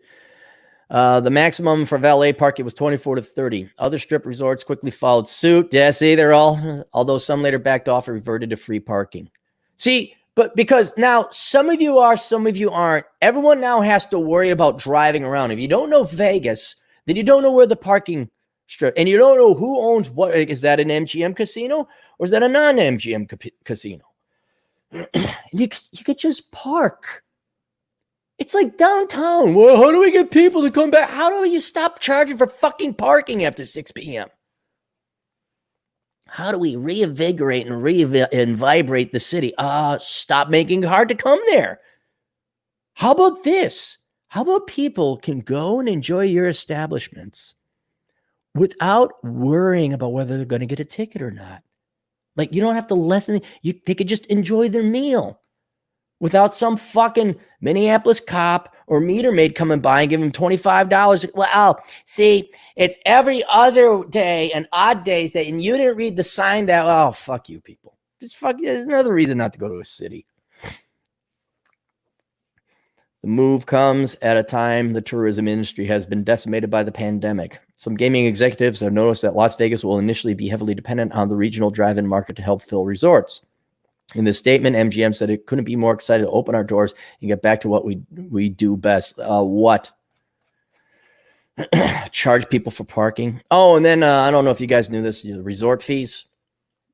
The maximum for valet parking was 24 to 30. Other strip resorts quickly followed suit. Yeah, see, although some later backed off and reverted to free parking. See, but because now some of you are, some of you aren't. Everyone now has to worry about driving around. If you don't know Vegas, then you don't know where the parking strip, and you don't know who owns what. Is that an MGM casino or is that a non-MGM casino? You could just park. It's like downtown. Well, how do we get people to come back? How do you stop charging for fucking parking after 6 p.m.? How do we reinvigorate and vibrate the city? Stop making it hard to come there. How about this? How about people can go and enjoy your establishments without worrying about whether they're going to get a ticket or not? Like, you don't have to lessen. They could just enjoy their meal without some fucking Minneapolis cop or meter maid coming by and giving them $25. Well, see, it's every other day and odd days that, and you didn't read the sign that, oh, fuck you people. Just fuck you. There's another reason not to go to a city. The move comes at a time the tourism industry has been decimated by the pandemic. Some gaming executives have noticed that Las Vegas will initially be heavily dependent on the regional drive-in market to help fill resorts. In this statement, MGM said it couldn't be more excited to open our doors and get back to what we do best. What? Charge people for parking. Oh, and then I don't know if you guys knew this, the resort fees.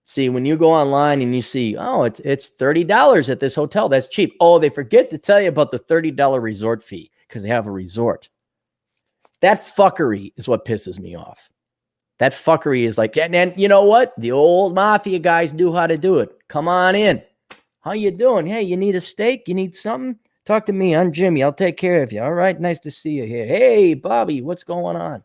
See, when you go online and you see, oh, it's $30 at this hotel, that's cheap. Oh, they forget to tell you about the $30 resort fee because they have a resort. That fuckery is what pisses me off. That fuckery is like, and you know what? The old mafia guys knew how to do it. Come on in. How you doing? Hey, you need a steak? You need something? Talk to me. I'm Jimmy. I'll take care of you. All right. Nice to see you here. Hey, Bobby, what's going on?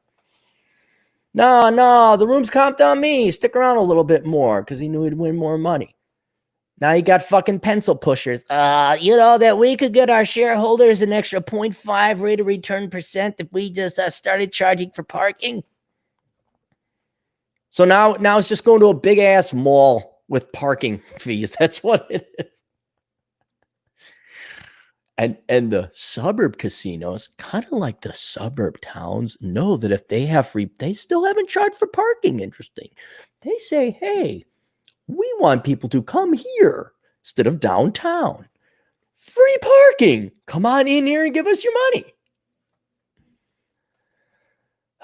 No, the room's comped on me. Stick around a little bit more because he knew he'd win more money. Now you got fucking pencil pushers. That we could get our shareholders an extra 0.5 rate of return percent if we just started charging for parking. So now it's just going to a big ass mall with parking fees. That's what it is. And the suburb casinos, kind of like the suburb towns, know that if they have free, they still haven't charged for parking. Interesting. They say, hey, we want people to come here instead of downtown. Free parking. Come on in here and give us your money.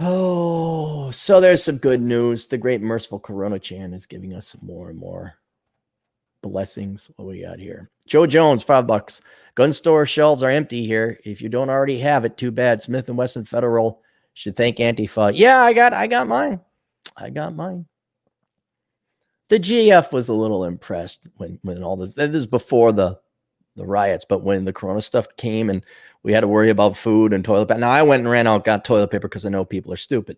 Oh, so there's some good news. The great merciful Corona Chan is giving us some more and more blessings. What we got here? Joe Jones, $5. Gun store shelves are empty here. If you don't already have it, too bad. Smith & Wesson Federal should thank Antifa. Yeah, I got mine. The GF was a little impressed when all this is before the riots, but when the Corona stuff came and we had to worry about food and toilet paper. Now I went and ran out, got toilet paper because I know people are stupid.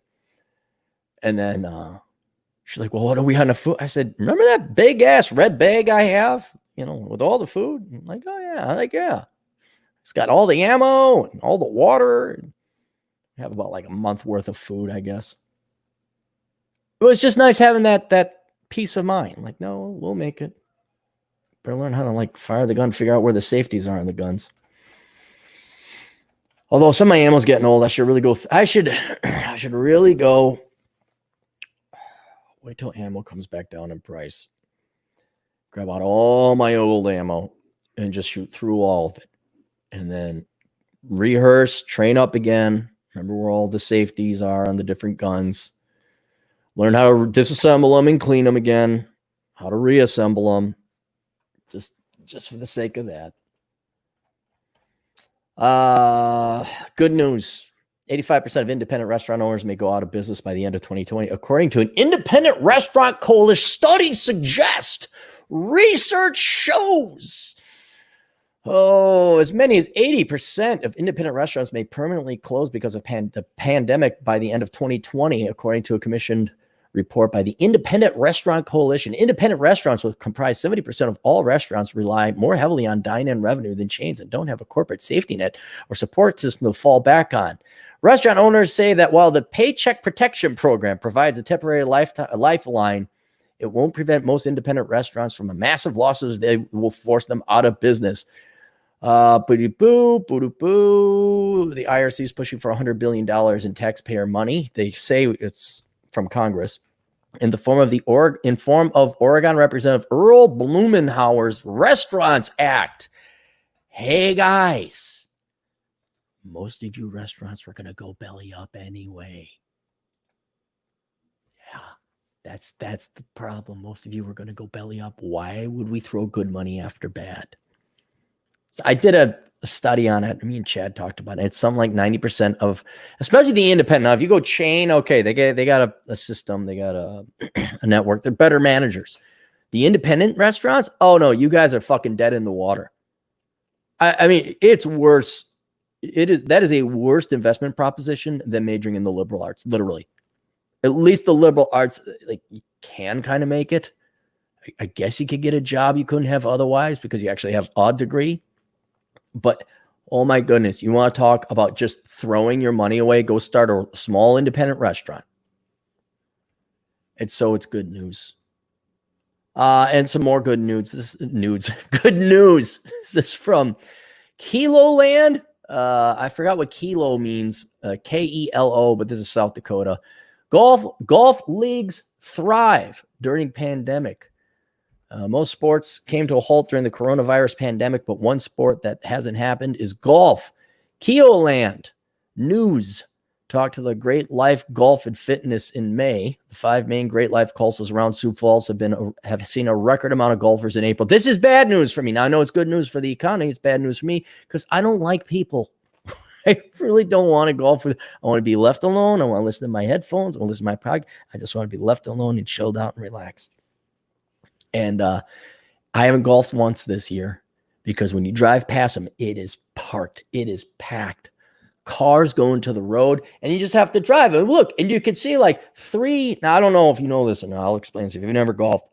And then she's like, well, what are we on the food? I said, remember that big ass red bag I have, with all the food? I'm like, oh yeah. Yeah. It's got all the ammo and all the water. I have about like a month worth of food, I guess. It was just nice having that peace of mind. Like, no, we'll make it. Better learn how to fire the gun, figure out where the safeties are on the guns. Although some of my ammo's getting old, I should really go. I should really go. Wait till ammo comes back down in price. Grab out all my old ammo and just shoot through all of it. And then rehearse, train up again. Remember where all the safeties are on the different guns. Learn how to disassemble them and clean them again. How to reassemble them. Just for the sake of that. Good news. 85% of independent restaurant owners may go out of business by the end of 2020, according to an independent restaurant coalition study suggests. Research shows. As many as 80% of independent restaurants may permanently close because of the pandemic by the end of 2020, according to a commissioned report by the Independent Restaurant Coalition. Independent restaurants, which comprise 70% of all restaurants, rely more heavily on dine-in revenue than chains and don't have a corporate safety net or support system to fall back on. Restaurant owners say that while the Paycheck Protection Program provides a temporary lifeline, it won't prevent most independent restaurants from a massive losses. They will force them out of business. Boo-doo-boo. The IRC is pushing for $100 billion in taxpayer money. They say it's from Congress in the form of Oregon Representative Earl Blumenauer's Restaurants Act. Hey guys, most of you restaurants were going to go belly up anyway. Yeah, that's the problem. Most of you were going to go belly up. Why would we throw good money after bad? So I did a study on it. Me and Chad talked about it. It's something like 90% of, especially the independent. Now, if you go chain, okay, they got a system, they got a network. They're better managers. The independent restaurants, oh no, you guys are fucking dead in the water. I mean, it's worse. That is a worse investment proposition than majoring in the liberal arts, literally. At least the liberal arts, you can kind of make it. I guess you could get a job you couldn't have otherwise because you actually have a degree. But, oh my goodness, you want to talk about just throwing your money away? Go start a small independent restaurant. It's good news. And some more good news. Good news. This is from Kilo Land. I forgot what kilo means. Kelo, but this is South Dakota. Golf leagues thrive during pandemic. Most sports came to a halt during the coronavirus pandemic, but one sport that hasn't happened is golf. Keoland News talked to the Great Life Golf and Fitness in May. The 5 main Great Life courses around Sioux Falls have seen a record amount of golfers in April. This is bad news for me. Now, I know it's good news for the economy. It's bad news for me because I don't like people. I really don't want to golf with. I want to be left alone. I want to listen to my headphones. I want to listen to my podcast. I just want to be left alone and chilled out and relaxed. And I haven't golfed once this year because when you drive past them, it is parked. It is packed. cars going to the road, and you just have to drive. And look, and you can see like 3. Now, I don't know if you know this, and I'll explain this if you've never golfed.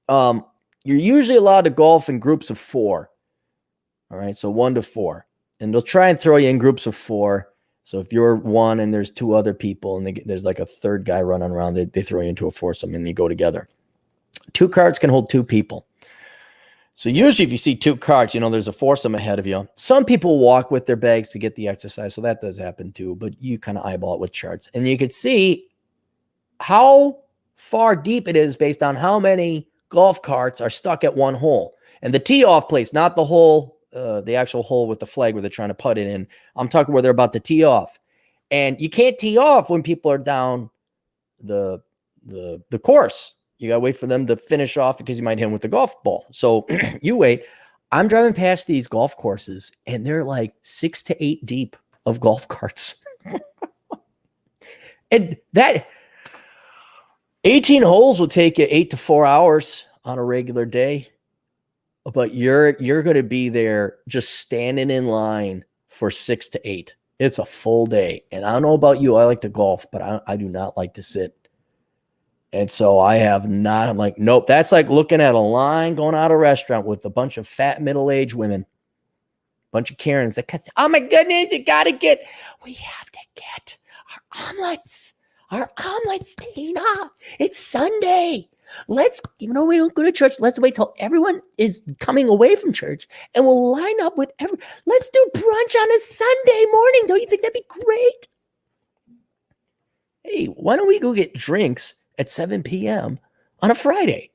You're usually allowed to golf in groups of 4. All right, so 1 to 4. And they'll try and throw you in groups of 4. So if you're 1 and there's 2 other people, and there's like a third guy running around, they throw you into a foursome and you go together. 2 carts can hold 2 people. So usually if you see 2 carts, there's a foursome ahead of you. Some people walk with their bags to get the exercise, so that does happen too, but you kind of eyeball it with charts. And you can see how far deep it is based on how many golf carts are stuck at one hole. And the tee-off place, not the hole, the actual hole with the flag where they're trying to put it in. I'm talking where they're about to tee off. And you can't tee off when people are down the course. You got to wait for them to finish off because you might hit them with the golf ball. So you wait. I'm driving past these golf courses, and they're like 6 to 8 deep of golf carts. And that 18 holes will take you 8 to 4 hours on a regular day. But you're going to be there just standing in line for 6 to 8. It's a full day. And I don't know about you. I like to golf, but I do not like to sit. And so I'm like, nope. That's like looking at a line going out of a restaurant with a bunch of fat middle-aged women, bunch of Karens that cut. Oh my goodness, we have to get our omelets, Tina. It's Sunday. Even though we don't go to church, let's wait till everyone is coming away from church and we'll line up with let's do brunch on a Sunday morning. Don't you think that'd be great? Hey, why don't we go get drinks at 7 p.m. on a Friday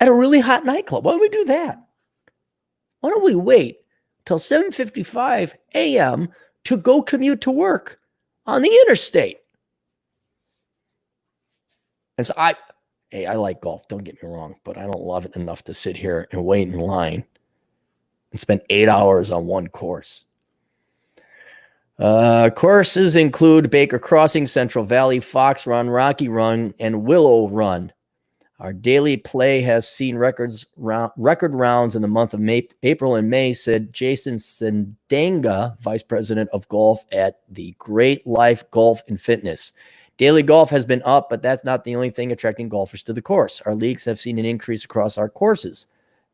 at a really hot nightclub? Why don't we do that? Why don't we wait till 7:55 a.m. to go commute to work on the interstate? And so I like golf, don't get me wrong, but I don't love it enough to sit here and wait in line and spend 8 hours on one course. Courses include Baker Crossing, Central Valley, Fox Run, Rocky Run, and Willow Run. Our daily play has seen record rounds in the month of April and May, said Jason Sendanga, Vice President of Golf at the Great Life Golf and Fitness. Daily golf has been up, but that's not the only thing attracting golfers to the course. Our leagues have seen an increase across our courses,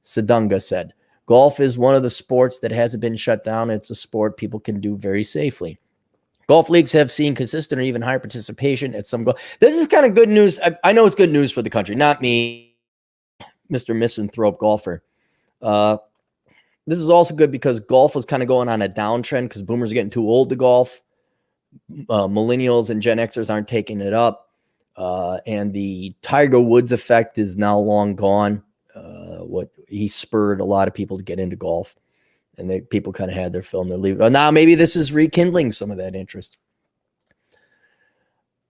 Sendanga said. Golf is one of the sports that hasn't been shut down. It's a sport people can do very safely. Golf leagues have seen consistent or even higher participation at some golf. This is kind of good news. I know it's good news for the country, not me, Mr. Misanthrope golfer. This is also good because golf was kind of going on a downtrend because boomers are getting too old to golf. Millennials and Gen Xers aren't taking it up. And the Tiger Woods effect is now long gone. What he spurred a lot of people to get into golf, and people kind of had their fill and their leave. Now maybe this is rekindling some of that interest.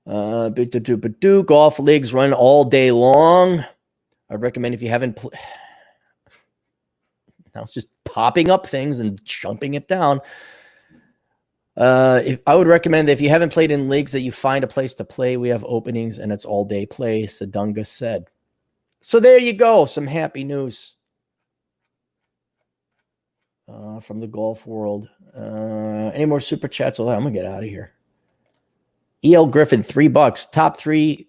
Golf leagues run all day long. I recommend if you haven't now it's just popping up things and jumping it down. I would recommend that if you haven't played in leagues that you find a place to play. We have openings and it's all day play, Sendanga said. So there you go. Some happy news from the golf world. Any more super chats? I'm going to get out of here. E.L. Griffin, $3. Top 3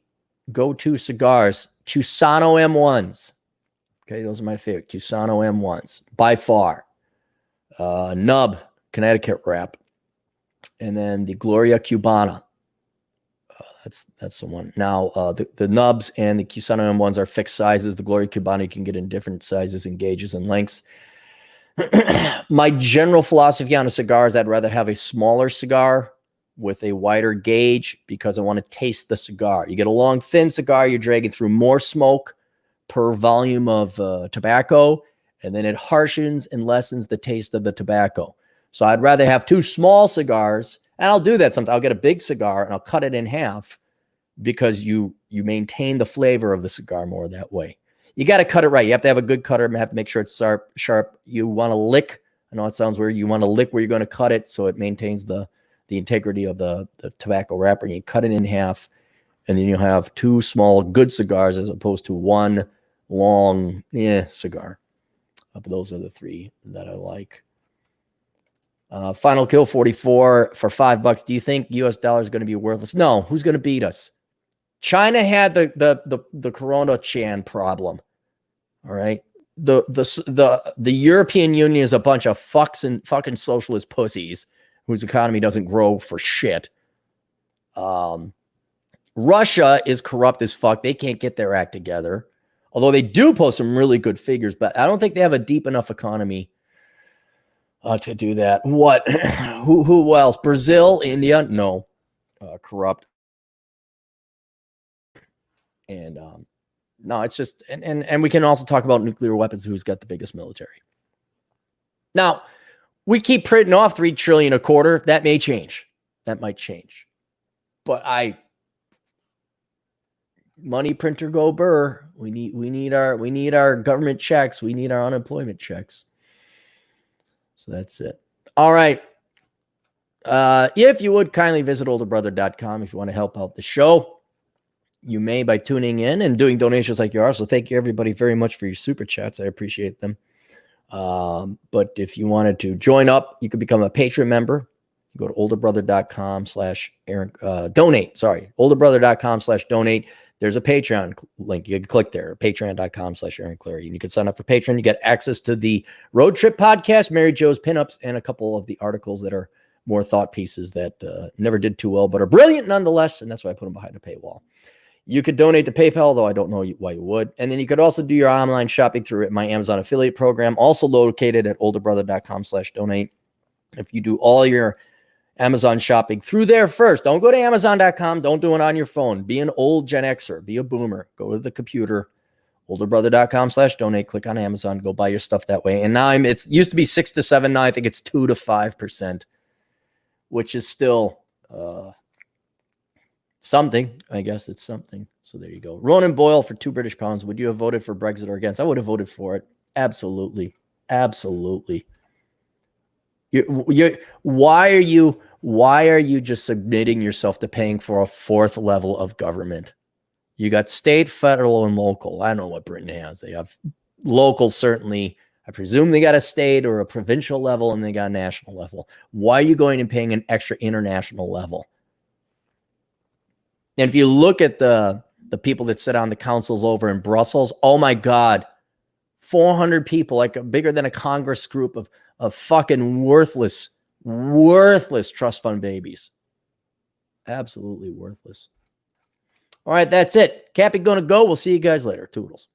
go-to cigars. Cusano M1s. Okay, those are my favorite. Cusano M1s. By far. Nub, Connecticut wrap. And then the Gloria Cubana. That's the one. Now, the nubs and the Cusano M1s are fixed sizes. The Gloria Cubana you can get in different sizes and gauges and lengths. My general philosophy on a cigar is I'd rather have a smaller cigar with a wider gauge because I want to taste the cigar. You get a long, thin cigar, you're dragging through more smoke per volume of tobacco, and then it harshens and lessens the taste of the tobacco. So I'd rather have 2 small cigars, and I'll do that sometimes. I'll get a big cigar and I'll cut it in half because you maintain the flavor of the cigar more that way. You got to cut it right. You have to have a good cutter. You have to make sure it's sharp. You want to lick. I know it sounds weird. You want to lick where you're going to cut it so it maintains the integrity of the tobacco wrapper. You cut it in half, and then you'll have 2 small, good cigars as opposed to 1 long cigar. But those are the 3 that I like. Final Kill 44 for $5. Do you think US dollar is going to be worthless? No. Who's going to beat us? China had the Corona Chan problem. All right. The European Union is a bunch of fucks and fucking socialist pussies whose economy doesn't grow for shit. Russia is corrupt as fuck. They can't get their act together. Although they do post some really good figures, but I don't think they have a deep enough economy to do that. What? Who else? Brazil, India? No. Corrupt. And no, it's just, and we can also talk about nuclear weapons, who's got the biggest military. Now, we keep printing off $3 trillion a quarter. That may change. That might change. But money printer go burr. We need our government checks. We need our unemployment checks. So that's it. All right. If you would kindly visit olderbrother.com if you want to help out the show. You may by tuning in and doing donations like you are. So thank you everybody very much for your super chats. I appreciate them. But if you wanted to join up, you could become a Patreon member. Go to olderbrother.com/Aaron, donate. Sorry, olderbrother.com/donate. There's a Patreon link. You can click there, patreon.com/Aaron Clarey. And you can sign up for Patreon. You get access to the Road Trip podcast, Mary Jo's Pinups, and a couple of the articles that are more thought pieces that never did too well, but are brilliant nonetheless. And that's why I put them behind a paywall. You could donate to PayPal, though I don't know why you would. And then you could also do your online shopping through my Amazon affiliate program, also located at olderbrother.com/donate. If you do all your Amazon shopping through there first, don't go to Amazon.com. Don't do it on your phone. Be an old Gen Xer. Be a boomer. Go to the computer, olderbrother.com/donate. Click on Amazon. Go buy your stuff that way. And now it used to be 6 to 7. Now I think it's 2 to 5%, which is still something. I guess it's something. So there you go. Ronan Boyle for £2 Would you have voted for Brexit or against? I would have voted for it. Absolutely. Absolutely. Why are you just submitting yourself to paying for a fourth level of government? You got state, federal, and local. I don't know what Britain has. They have local, certainly. I presume they got a state or a provincial level, and they got a national level. Why are you going and paying an extra international level? And if you look at the people that sit on the councils over in Brussels, oh my God, 400 people, like bigger than a Congress group of fucking worthless trust fund babies. Absolutely worthless. All right, that's it. Cappy gonna go. We'll see you guys later. Toodles.